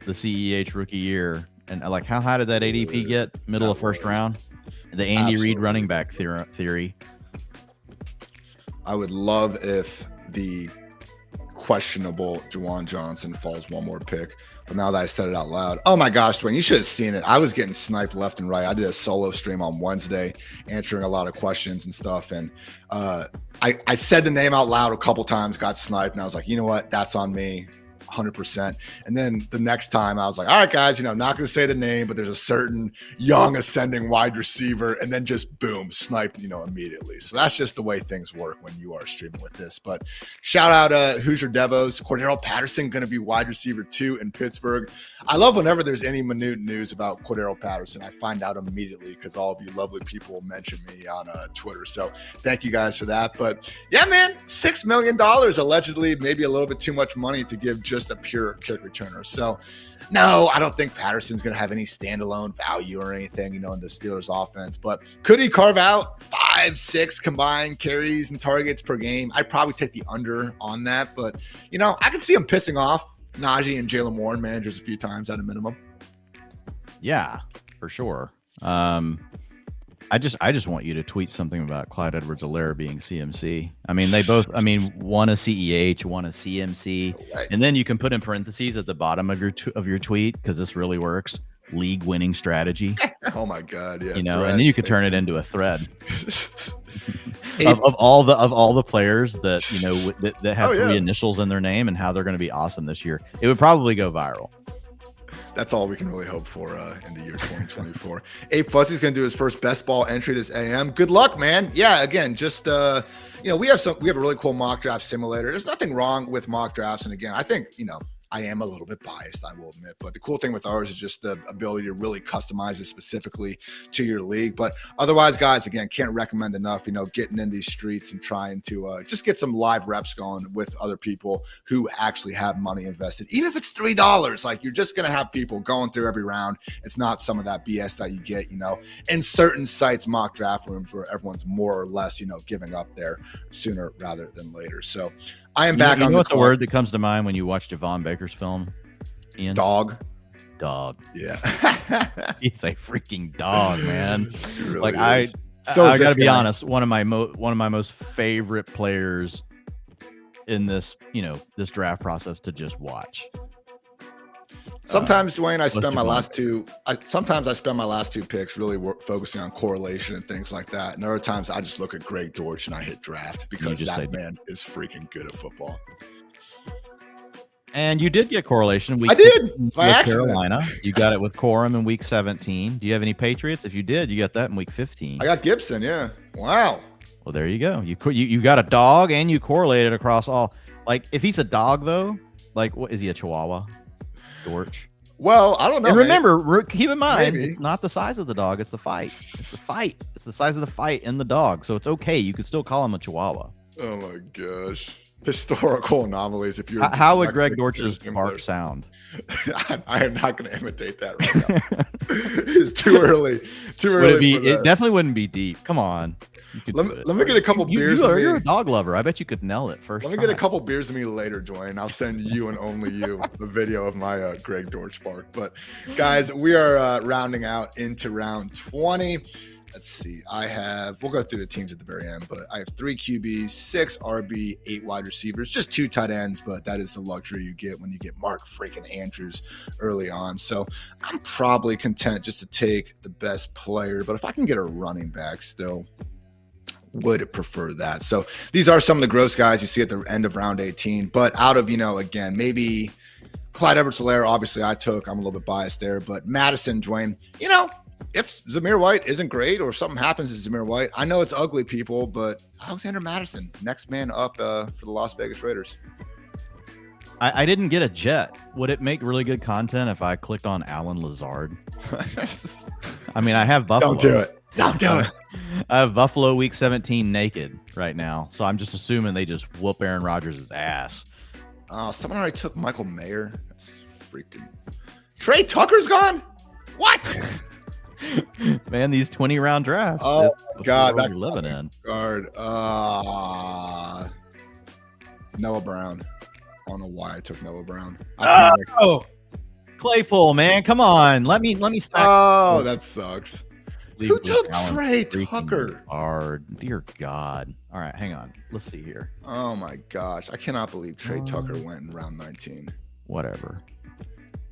the CEH rookie year, and like, how high did that ADP get? Middle of first round. The Andy Reid running back theory. I would love if the questionable Juwan Johnson falls one more pick. But now that I said it out loud, oh my gosh, Dwayne, you should have seen it. I was getting sniped left and right. I did a solo stream on Wednesday answering a lot of questions and stuff. And I said the name out loud a couple times, got sniped. And I was like, you know what? That's on me. 100%. And then the next time I was like, all right, guys, not going to say the name, but there's a certain young ascending wide receiver, and then just boom, sniped, immediately. So that's just the way things work when you are streaming with this. But shout out Hoosier Devos, Cordero Patterson going to be wide receiver 2 in Pittsburgh. I love whenever there's any minute news about Cordero Patterson, I find out immediately because all of you lovely people mention me on Twitter. So thank you guys for that. But yeah, man, $6 million allegedly, maybe a little bit too much money to give just a pure kick returner. So no, I don't think Patterson's going to have any standalone value or anything, in the Steelers offense, but could he carve out 5-6 combined carries and targets per game? I'd probably take the under on that, but I can see him pissing off Najee and Jalen Warren managers a few times at a minimum. Yeah, for sure. I just want you to tweet something about Clyde Edwards-Helaire being CMC. I mean, they both, one a CEH, one a CMC, right. And then you can put in parentheses at the bottom of your tweet, because this really works, league winning strategy. Oh my God. Yeah. And then you could turn it into a thread of all the players that that have 3 initials in their name and how they're going to be awesome this year. It would probably go viral. That's all we can really hope for in the year 2024. Abe Fuzzy's going to do his first best ball entry this AM. Good luck, man. Yeah, again, just we have a really cool mock draft simulator. There's nothing wrong with mock drafts, and again, I think I am a little bit biased, I will admit, but the cool thing with ours is just the ability to really customize it specifically to your league. But otherwise, guys, again, can't recommend enough, getting in these streets and trying to just get some live reps going with other people who actually have money invested. Even if it's $3, like, you're just going to have people going through every round. It's not some of that BS that you get, in certain sites, mock draft rooms where everyone's more or less, giving up there sooner rather than later. So I am back you on know the what's the clock. word that comes to mind when you watch Javon Baker's film, Ian? Dog. Yeah. Yeah. He's a freaking dog, man. It really Like is. So I is got to this be guy. honest, one of my most favorite players in this, this draft process to just watch. Sometimes, Dwayne, sometimes I spend my last two picks really focusing on correlation and things like that. And other times I just look at Greg Dortch and I hit draft because that man is freaking good at football. And you did get correlation. I did. By with accident. Carolina. You got it with Corum in week 17. Do you have any Patriots? If you did, you got that in week 15. I got Gibson. Yeah. Wow. Well, there you go. You got a dog and you correlated across all. Like, if he's a dog, though, like, what is he, a Chihuahua? Dortch. Well, I don't know. And remember, keep in mind, Maybe. it's not the size of the dog, it's the fight. It's the fight. It's the size of the fight in the dog. So it's okay. You could still call him a Chihuahua. Oh my gosh. Historical anomalies. If you're How would Greg Dortch's bark sound? I am not going to imitate that right now. It's too early. Too early. It definitely wouldn't be deep. Come on. Let me get a couple beers. You're a dog lover. I bet you could nail it first. Let me get a couple beers of me later, Dwayne. I'll send you and only you the video of my Greg Dortch bark. But guys, we are rounding out into round 20. Let's see. We'll go through the teams at the very end, but I have 3 QBs, 6 RB, 8 wide receivers, just 2 tight ends, but that is the luxury you get when you get Mark freaking Andrews early on. So I'm probably content just to take the best player, but if I can get a running back still, would prefer that. So these are some of the gross guys you see at the end of round 18, but out of, again, maybe Clyde Edwards-Helaire, obviously I'm a little bit biased there, but Madison, Dwayne, if Zamir White isn't great or if something happens to Zamir White, I know it's ugly, people, but Alexander Madison, next man up for the Las Vegas Raiders. I didn't get a jet. Would it make really good content if I clicked on Alan Lazard? I mean, I have Buffalo. Don't do it. Don't do it. I have Buffalo week 17 naked right now. So I'm just assuming they just whoop Aaron Rodgers' ass. Someone already took Michael Mayer. That's freaking... Trey Tucker's gone? What? Man, these 20-round drafts. Oh, God. That's what we're living in. Guard. Noah Brown. I don't know why I took Noah Brown. Claypool, man. Come on. Let me stack. Oh, that sucks. Who took Trey Tucker? Dear God. All right, hang on. Let's see here. Oh, my gosh. I cannot believe Trey Tucker went in round 19. Whatever.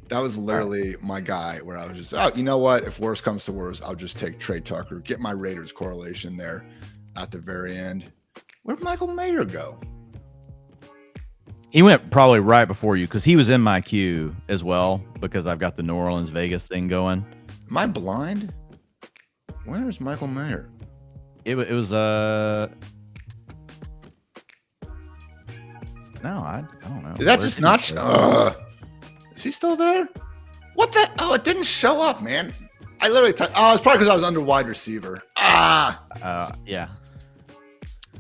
That was literally my guy where I was just, you know what? If worse comes to worse, I'll just take Trey Tucker, get my Raiders correlation there at the very end. Where'd Michael Mayer go? He went probably right before you because he was in my queue as well because I've got the New Orleans Vegas thing going. Am I blind? Where's Michael Mayer? It was no, I don't know. Did that just not is he still there? What the? Oh, it didn't show up, man. I literally it's probably because I was under wide receiver. Yeah.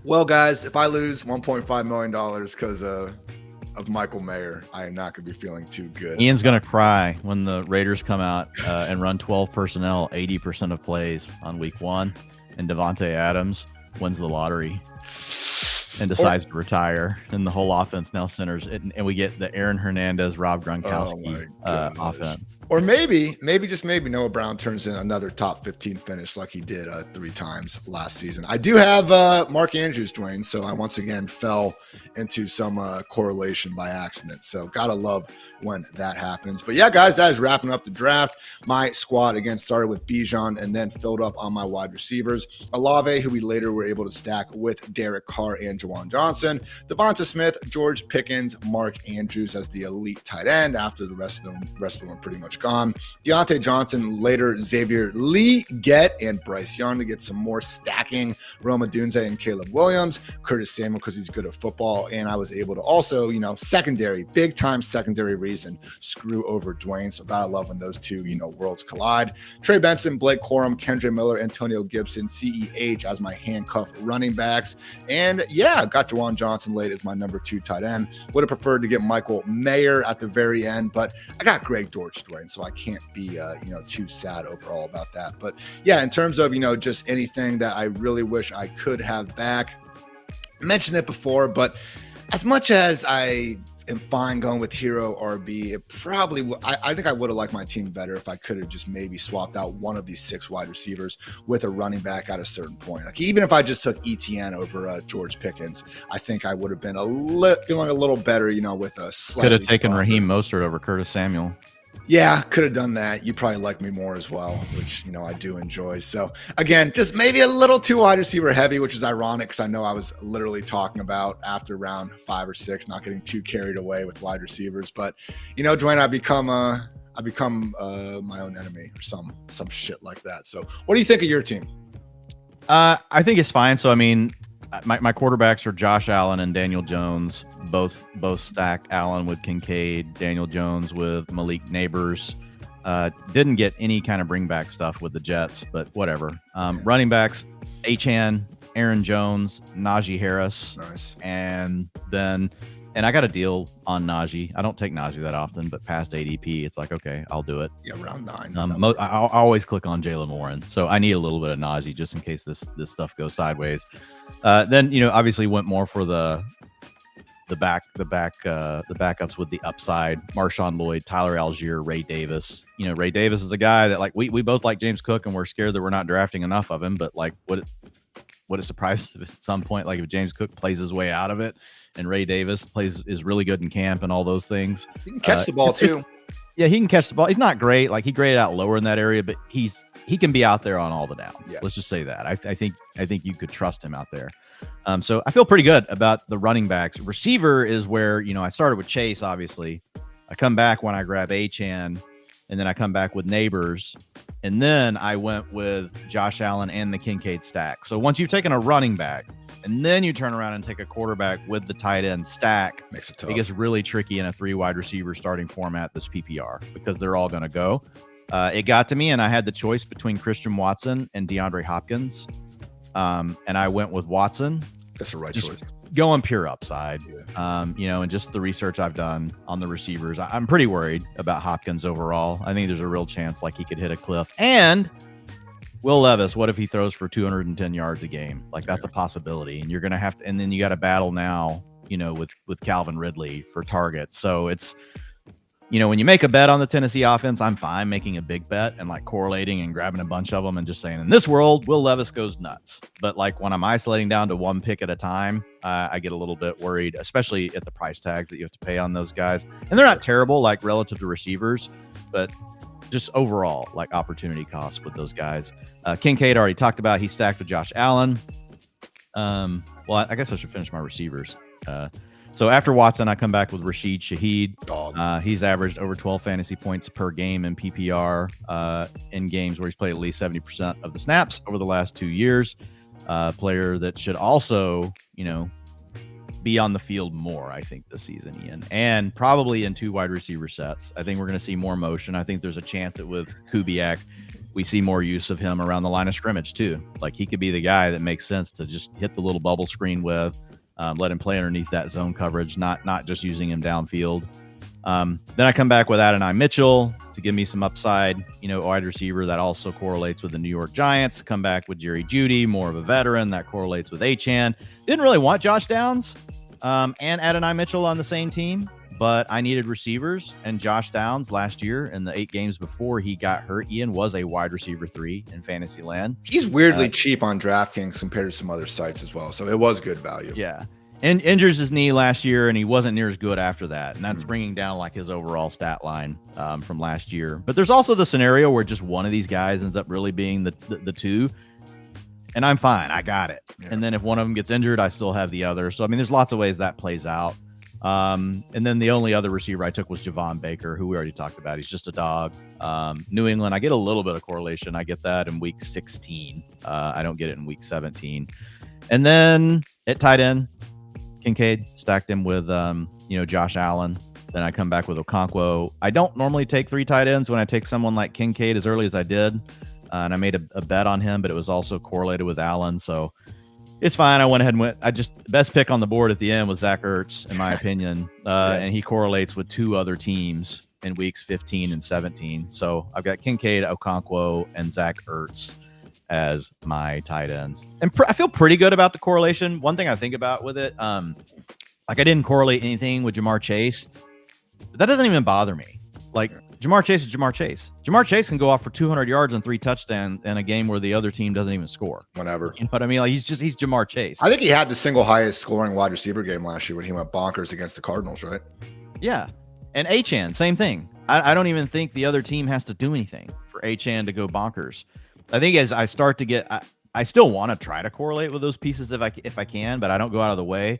Well, guys, if I lose $1.5 million because of Michael Mayer, I am not going to be feeling too good. Ian's going to cry when the Raiders come out and run 12 personnel, 80% of plays on week 1, and Devontae Adams wins the lottery and decides to retire, and the whole offense now centers, and we get the Aaron Hernandez, Rob Gronkowski offense. Or maybe Noah Brown turns in another top 15 finish like he did 3 times last season. I do have Mark Andrews, Dwayne, so I once again fell into some correlation by accident. So gotta love when that happens. But yeah, guys, that is wrapping up the draft. My squad again started with Bijan and then filled up on my wide receivers. Olave, who we later were able to stack with Derek Carr and Juwan Johnson. Devonta Smith, George Pickens, Mark Andrews as the elite tight end after the rest of them were pretty much gone. Deontay Johnson, later Xavier Lee, and Bryce Young to get some more stacking. Roma Dunze and Caleb Williams. Curtis Samuel because he's good at football. And I was able to also, big time secondary reason, screw over Dwayne. So gotta love when those two, worlds collide. Trey Benson, Blake Corum, Kendre Miller, Antonio Gibson, CEH as my handcuff running backs. And yeah, got Juwan Johnson late as my number 2 tight end. Would have preferred to get Michael Mayer at the very end, but I got Greg Dortch, Dwayne, so I can't be, too sad overall about that. But yeah, in terms of, just anything that I really wish I could have back, I mentioned it before, but As much as I am fine going with Hero RB, it probably I think I would have liked my team better if I could have just maybe swapped out one of these 6 wide receivers with a running back at a certain point. Like even if I just took ETN over George Pickens, I think I would have been feeling a little better, with a slightly. Could have taken Raheem Mostert over Curtis Samuel. Yeah, could have done that. You probably like me more as well, which, I do enjoy. So, again, just maybe a little too wide receiver heavy, which is ironic because I know I was literally talking about after round 5 or 6, not getting too carried away with wide receivers. But, Dwayne, I become my own enemy or some shit like that. So, what do you think of your team? I think it's fine. So, I mean, my quarterbacks are Josh Allen and Daniel Jones, both stacked. Allen with Kincaid, Daniel Jones with Malik Neighbors. Didn't get any kind of bring back stuff with the Jets, but whatever. Running backs, Achane, Aaron Jones, Najee Harris. Nice. And I got a deal on Najee. I don't take Najee that often, but past ADP, it's like, okay, I'll do it. Yeah, round 9. I'll always click on Jaylen Warren. So I need a little bit of Najee just in case this stuff goes sideways. Then, obviously went more for the backups with the upside. Marshawn Lloyd, Tyler Algier, Ray Davis. Ray Davis is a guy that like we both like James Cook and we're scared that we're not drafting enough of him. But like what a surprise at some point, like if James Cook plays his way out of it and Ray Davis is really good in camp and all those things. He can catch the ball too. Yeah, he can catch the ball. He's not great. Like he graded out lower in that area, but he can be out there on all the downs. Yeah. Let's just say that. I think you could trust him out there. So I feel pretty good about the running backs. Receiver is where, I started with Chase, obviously. I come back when I grab Achane, and then I come back with Neighbors. And then I went with Josh Allen and the Kincaid stack. So once you've taken a running back, and then you turn around and take a quarterback with the tight end stack, makes it tough. It gets really tricky in a 3 wide receiver starting format, this PPR, because they're all going to go. It got to me, and I had the choice between Christian Watson and DeAndre Hopkins. And I went with Watson. That's the right choice. Going pure upside. Yeah. And just the research I've done on the receivers, I'm pretty worried about Hopkins overall. I think there's a real chance like he could hit a cliff. And Will Levis, what if he throws for 210 yards a game? Like that's a possibility. And you're going to have to, and then you got to battle now, with Calvin Ridley for targets. So it's, when you make a bet on the Tennessee offense, I'm fine making a big bet and like correlating and grabbing a bunch of them and just saying, in this world, Will Levis goes nuts. But like when I'm isolating down to one pick at a time, I get a little bit worried, especially at the price tags that you have to pay on those guys. And they're not terrible, like relative to receivers, but just overall, like opportunity costs with those guys. Kincaid already talked about, he's stacked with Josh Allen. Well, I guess I should finish my receivers. So after Watson, I come back with Rashid Shaheed. He's averaged over 12 fantasy points per game in PPR in games where he's played at least 70% of the snaps over the last 2 years. Player that should also, be on the field more, I think, this season, Ian. And probably in 2 wide receiver sets. I think we're going to see more motion. I think there's a chance that with Kubiak, we see more use of him around the line of scrimmage, too. Like he could be the guy that makes sense to just hit the little bubble screen with. Let him play underneath that zone coverage, not just using him downfield. Then I come back with Adonai Mitchell to give me some upside, wide receiver that also correlates with the New York Giants. Come back with Jerry Jeudy, more of a veteran that correlates with Achane. Didn't really want Josh Downs and Adonai Mitchell on the same team, but I needed receivers, and Josh Downs last year in the 8 games before he got hurt, Ian, was a wide receiver 3 in fantasy land. He's weirdly cheap on DraftKings compared to some other sites as well, so it was good value. Yeah. And injures his knee last year, and he wasn't near as good after that. And that's bringing down like his overall stat line from last year. But there's also the scenario where just one of these guys ends up really being the 2, and I'm fine. I got it. Yeah. And then if one of them gets injured, I still have the other. So, I mean, there's lots of ways that plays out. And then the only other receiver I took was Javon Baker, who we already talked about. He's just a dog. New England, I get a little bit of correlation. I get that in week 16. I don't get it in week 17. And then at tight end, Kincaid, stacked him with, Josh Allen. Then I come back with Okonkwo. I don't normally take 3 tight ends when I take someone like Kincaid as early as I did. And I made a bet on him, but it was also correlated with Allen. So it's fine. I went ahead and best pick on the board at the end was Zach Ertz, in my opinion. And he correlates with 2 other teams in weeks 15 and 17. So I've got Kincaid, Okonkwo, and Zach Ertz as my tight ends. And I feel pretty good about the correlation. One thing I think about with it, Like I didn't correlate anything with Jamar Chase. But that doesn't even bother me. Like Jamar Chase is Jamar Chase. Jamar Chase can go off for 200 yards and 3 touchdowns in a game where the other team doesn't even score. Whenever. You know what I mean? Like he's Jamar Chase. I think he had the single highest scoring wide receiver game last year when he went bonkers against the Cardinals, right? Yeah. And Achane, same thing. I don't even think the other team has to do anything for Achane to go bonkers. I think as I start to get, I still want to try to correlate with those pieces if I can, but I don't go out of the way.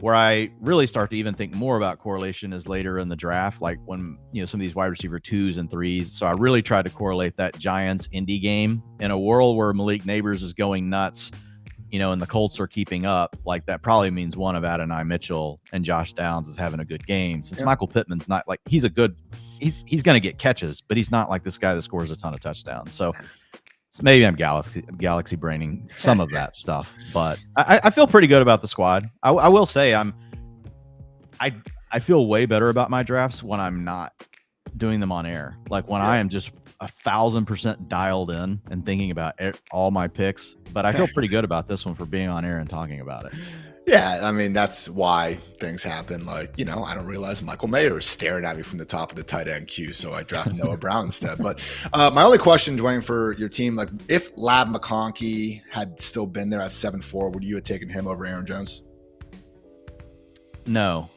Where I really start to even think more about correlation is later in the draft, like when some of these wide receiver 2s and 3s. So I really tried to correlate that Giants Indy game in a world where Malik Neighbors is going nuts, and the Colts are keeping up. Like that probably means one of Adonai Mitchell and Josh Downs is having a good game. Since Michael Pittman's not like he's going to get catches, but he's not like this guy that scores a ton of touchdowns. So maybe I'm galaxy braining some of that stuff, but I feel pretty good about the squad. I will say I feel way better about my drafts when I'm not doing them on air. Like when I am just 1,000% dialed in and thinking about all my picks. But I feel pretty good about this one for being on air and talking about it. Yeah, I mean, that's why things happen. Like, I don't realize Michael Mayer is staring at me from the top of the tight end queue, so I drafted Noah Brown instead. But my only question, Dwayne, for your team, like if Lab McConkey had still been there at 7-4, would you have taken him over Aaron Jones? No.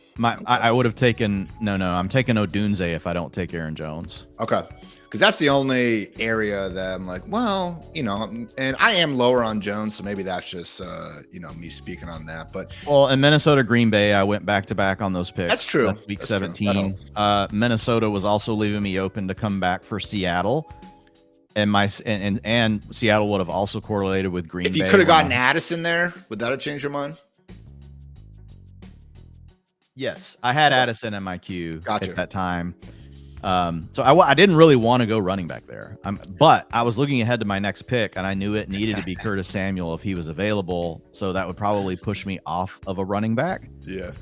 I would have taken no. I'm taking Odunze if I don't take Aaron Jones. Okay. Because that's the only area that I'm like, well, and I am lower on Jones, so maybe that's just, me speaking on that. But in Minnesota, Green Bay, I went back to back on those picks. That's true. That's week 17. Minnesota was also leaving me open to come back for Seattle, and Seattle would have also correlated with Green Bay. If you could have gotten Addison there, would that have changed your mind? Yes, I had Addison in my queue Gotcha. at that time. So I didn't really want to go running back there. But I was looking ahead to my next pick, and I knew it needed to be Curtis Samuel if he was available. So that would probably push me off of a running back. Yeah.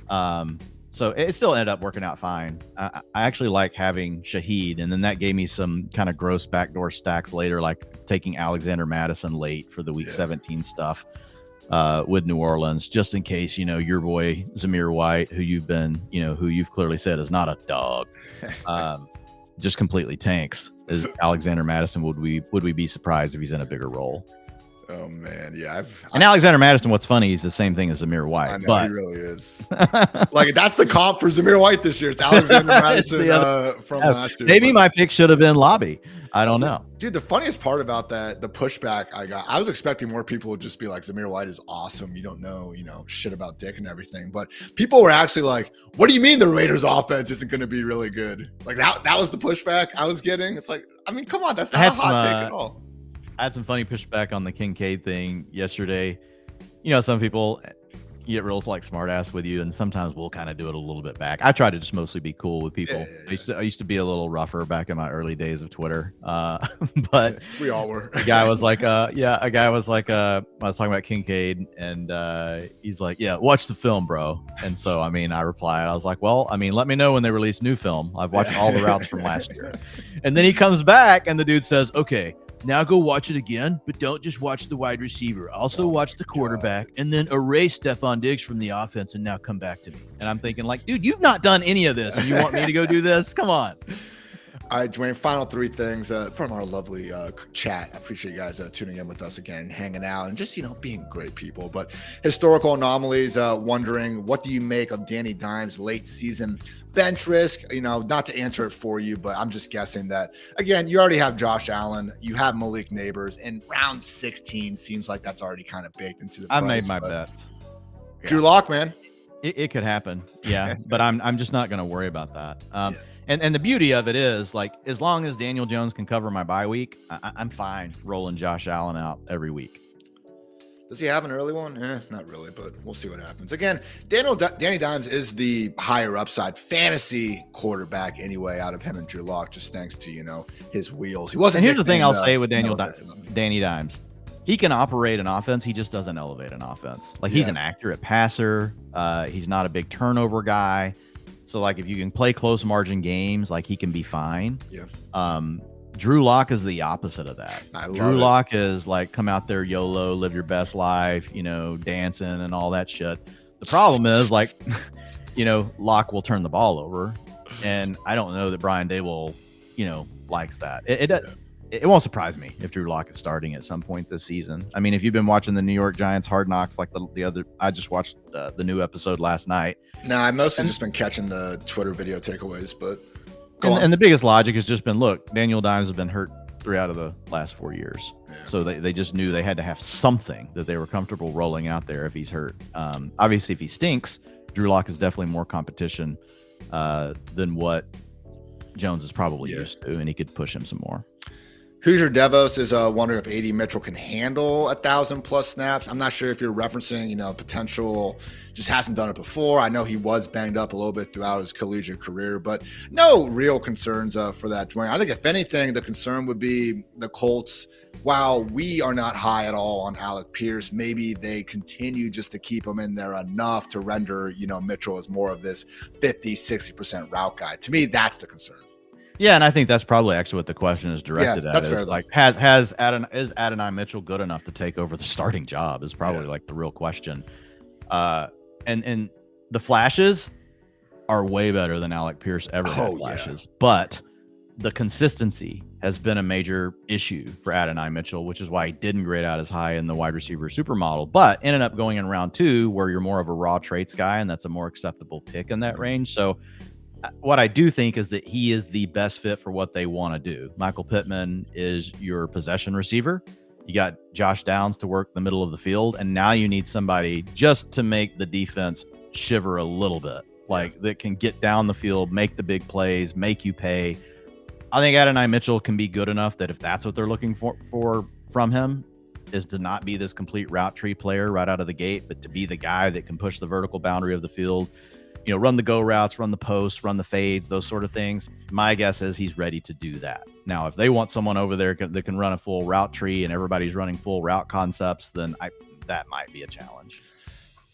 So it still ended up working out fine. I actually like having Shaheed, and then that gave me some kind of gross backdoor stacks later, like taking Alexander Madison late for the week 17 stuff. With New Orleans, just in case, your boy Zamir White, who you've clearly said is not a dog, just completely tanks. Is Alexander Madison, would we be surprised if he's in a bigger role? Oh man, yeah. And Alexander Madison, what's funny, he's the same thing as Zamir White. I know, he really is. Like that's the comp for Zamir White this year. It's Alexander Madison from last year. Maybe my pick should have been Lobby. I don't know. Dude, the funniest part about that, the pushback I got, I was expecting more people would just be like, Zamir White is awesome. You don't know, shit about Dick and everything. But people were actually like, what do you mean the Raiders offense isn't going to be really good? Like that was the pushback I was getting. It's like, I mean, come on, that's not a hot take at all. I had some funny pushback on the Kincaid thing yesterday. Some people get real like smart ass with you, and sometimes we'll kind of do it a little bit back. I try to just mostly be cool with people. Yeah. I used to be a little rougher back in my early days of Twitter. But we all were. A guy was like, I was talking about Kincaid, and he's like, yeah, watch the film, bro. And so, I replied, I was like, well, let me know when they release new film. I've watched all the routes from last year. And then he comes back, and the dude says, okay, now go watch it again, but don't just watch the wide receiver. Also watch the quarterback, and then erase Stephon Diggs from the offense, and now come back to me. And I'm thinking, like, dude, you've not done any of this, and you want me to go do this? Come on. All right, Dwayne, final 3 things from our lovely chat. I appreciate you guys tuning in with us again, hanging out, and just, being great people. But historical anomalies, wondering, what do you make of Danny Dimes' late season bench risk? Not to answer it for you, but I'm just guessing that, again, you already have Josh Allen, you have Malik Neighbors, and round 16 seems like that's already kind of baked into the price. I made my bets. Drew Lock, man. It could happen, yeah, but I'm just not going to worry about that. And the beauty of it is, like, as long as Daniel Jones can cover my bye week, I'm fine rolling Josh Allen out every week. Does he have an early one? Not really, but we'll see what happens. Again, Danny Dimes is the higher upside fantasy quarterback anyway out of him and Drew Lock, just thanks to, his wheels. He wasn't. And here's the thing I'll say with Danny Dimes. He can operate an offense. He just doesn't elevate an offense. Like, he's an accurate passer. He's not a big turnover guy. So, like, if you can play close margin games, like, he can be fine. Yeah. Drew Lock is the opposite of that. Drew Lock is like, come out there, YOLO, live your best life, dancing and all that shit. The problem is, like, Locke will turn the ball over, and I don't know that Brian Daboll, likes that. It won't surprise me if Drew Lock is starting at some point this season. I mean, if you've been watching the New York Giants Hard Knocks, like the other, I just watched the new episode last night. No, I've mostly just been catching the Twitter video takeaways, but and the biggest logic has just been, look, Daniel Dimes has been hurt 3 out of the last 4 years. Yeah. So they just knew they had to have something that they were comfortable rolling out there if he's hurt. Obviously, if he stinks, Drew Lock is definitely more competition than what Jones is probably used to, and he could push him some more. Hoosier Devos is wondering if AD Mitchell can handle 1,000+ snaps. I'm not sure if you're referencing, potential, just hasn't done it before. I know he was banged up a little bit throughout his collegiate career, but no real concerns for that, Dwayne. I think if anything, the concern would be the Colts. While we are not high at all on Alec Pierce, maybe they continue just to keep him in there enough to render, Mitchell as more of this 50-60% route guy. To me, that's the concern. Yeah, and I think that's probably actually what the question is directed at. That's fair. Like, is Adonai Mitchell good enough to take over the starting job? Is probably like the real question. And the flashes are way better than Alec Pierce ever had flashes, but the consistency has been a major issue for Adonai Mitchell, which is why he didn't grade out as high in the wide receiver supermodel, but ended up going in round 2, where you're more of a raw traits guy, and that's a more acceptable pick in that range. So what I do think is that he is the best fit for what they want to do. Michael Pittman is your possession receiver. You got Josh Downs to work the middle of the field, and now you need somebody just to make the defense shiver a little bit, like that can get down the field, make the big plays, make you pay. I think Adonai Mitchell can be good enough that if that's what they're looking for from him, is to not be this complete route tree player right out of the gate, but to be the guy that can push the vertical boundary of the field, run the go routes, run the posts, run the fades, those sort of things. My guess is he's ready to do that. Now, if they want someone over there that can run a full route tree and everybody's running full route concepts, then that might be a challenge.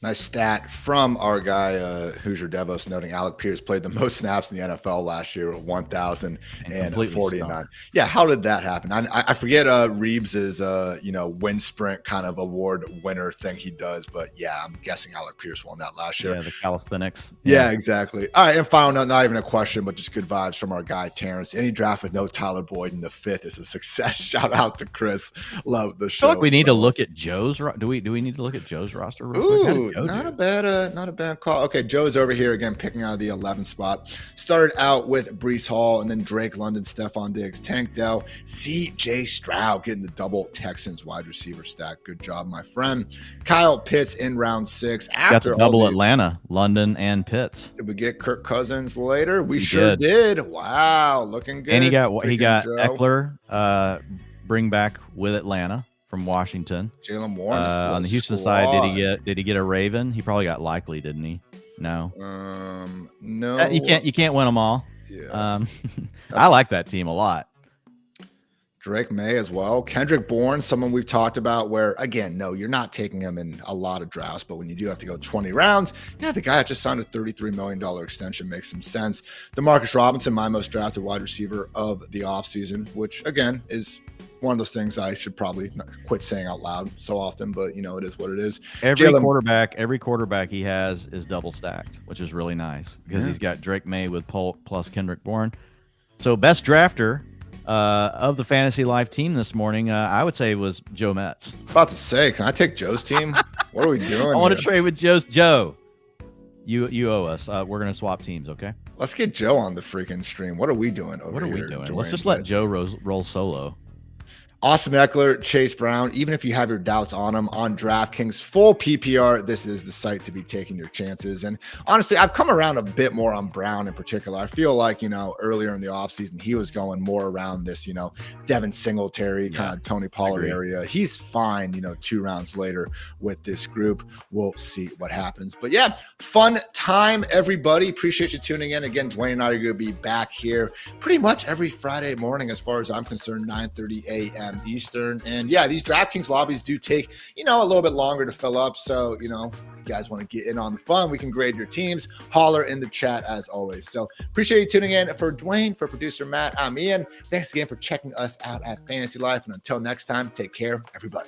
Nice stat from our guy, Hoosier Devos, noting Alec Pierce played the most snaps in the NFL last year with 1,049. Yeah, how did that happen? I forget Reeves's win sprint kind of award winner thing he does, but yeah, I'm guessing Alec Pierce won that last year. Yeah, the calisthenics. Yeah, exactly. All right, and final note, not even a question, but just good vibes from our guy Terrence. Any draft with no Tyler Boyd in the 5th is a success. Shout out to Chris. Love the show. I feel like we need to look at Joe's. Do we need to look at Joe's roster real quick? Not a bad call. Okay, Joe's over here again, picking out of the 11th spot. Started out with Breece Hall, and then Drake London, Stephon Diggs, Tank Dell, C.J. Stroud getting the double Texans wide receiver stack. Good job, my friend. Kyle Pitts in round 6. After got the double Atlanta, London, and Pitts. Did we get Kirk Cousins later? We sure did. Wow, looking good. And he got Eckler, bring back with Atlanta from Washington. Jalen Warren on the Houston side. Did he get a Raven? He probably got Likely, didn't he? No. No. You can't win them all. Yeah. I like that team a lot. Drake May as well. Kendrick Bourne, someone we've talked about where, again, no, you're not taking him in a lot of drafts, but when you do have to go 20 rounds, the guy that just signed a $33 million extension makes some sense. Demarcus Robinson, my most drafted wide receiver of the offseason, which, again, is one of those things I should probably not quit saying out loud so often, but it is what it is. Every quarterback he has is double stacked, which is really nice because he's got Drake May with Polk plus Kendrick Bourne. So best drafter of the Fantasy Life team this morning, I would say was Joe Metz. About to say, can I take Joe's team? What are we doing? I want to trade with Joe. You owe us. We're gonna swap teams, okay? Let's get Joe on the freaking stream. What are we doing over here? What are we doing? Let's just let Joe roll solo. Austin Eckler, Chase Brown, even if you have your doubts on him on DraftKings, full PPR, this is the site to be taking your chances. And honestly, I've come around a bit more on Brown in particular. I feel like, earlier in the offseason, he was going more around this, Devin Singletary, kind of Tony Pollard area. He's fine, 2 rounds later with this group. We'll see what happens. But yeah, fun time, everybody. Appreciate you tuning in. Again, Dwayne and I are going to be back here pretty much every Friday morning, as far as I'm concerned, 9:30 a.m. Eastern. And yeah, these DraftKings lobbies do take, a little bit longer to fill up. So, you guys want to get in on the fun, we can grade your teams. Holler in the chat as always. So appreciate you tuning in. For Dwayne, for producer Matt, I'm Ian. Thanks again for checking us out at Fantasy Life. And until next time, take care, everybody.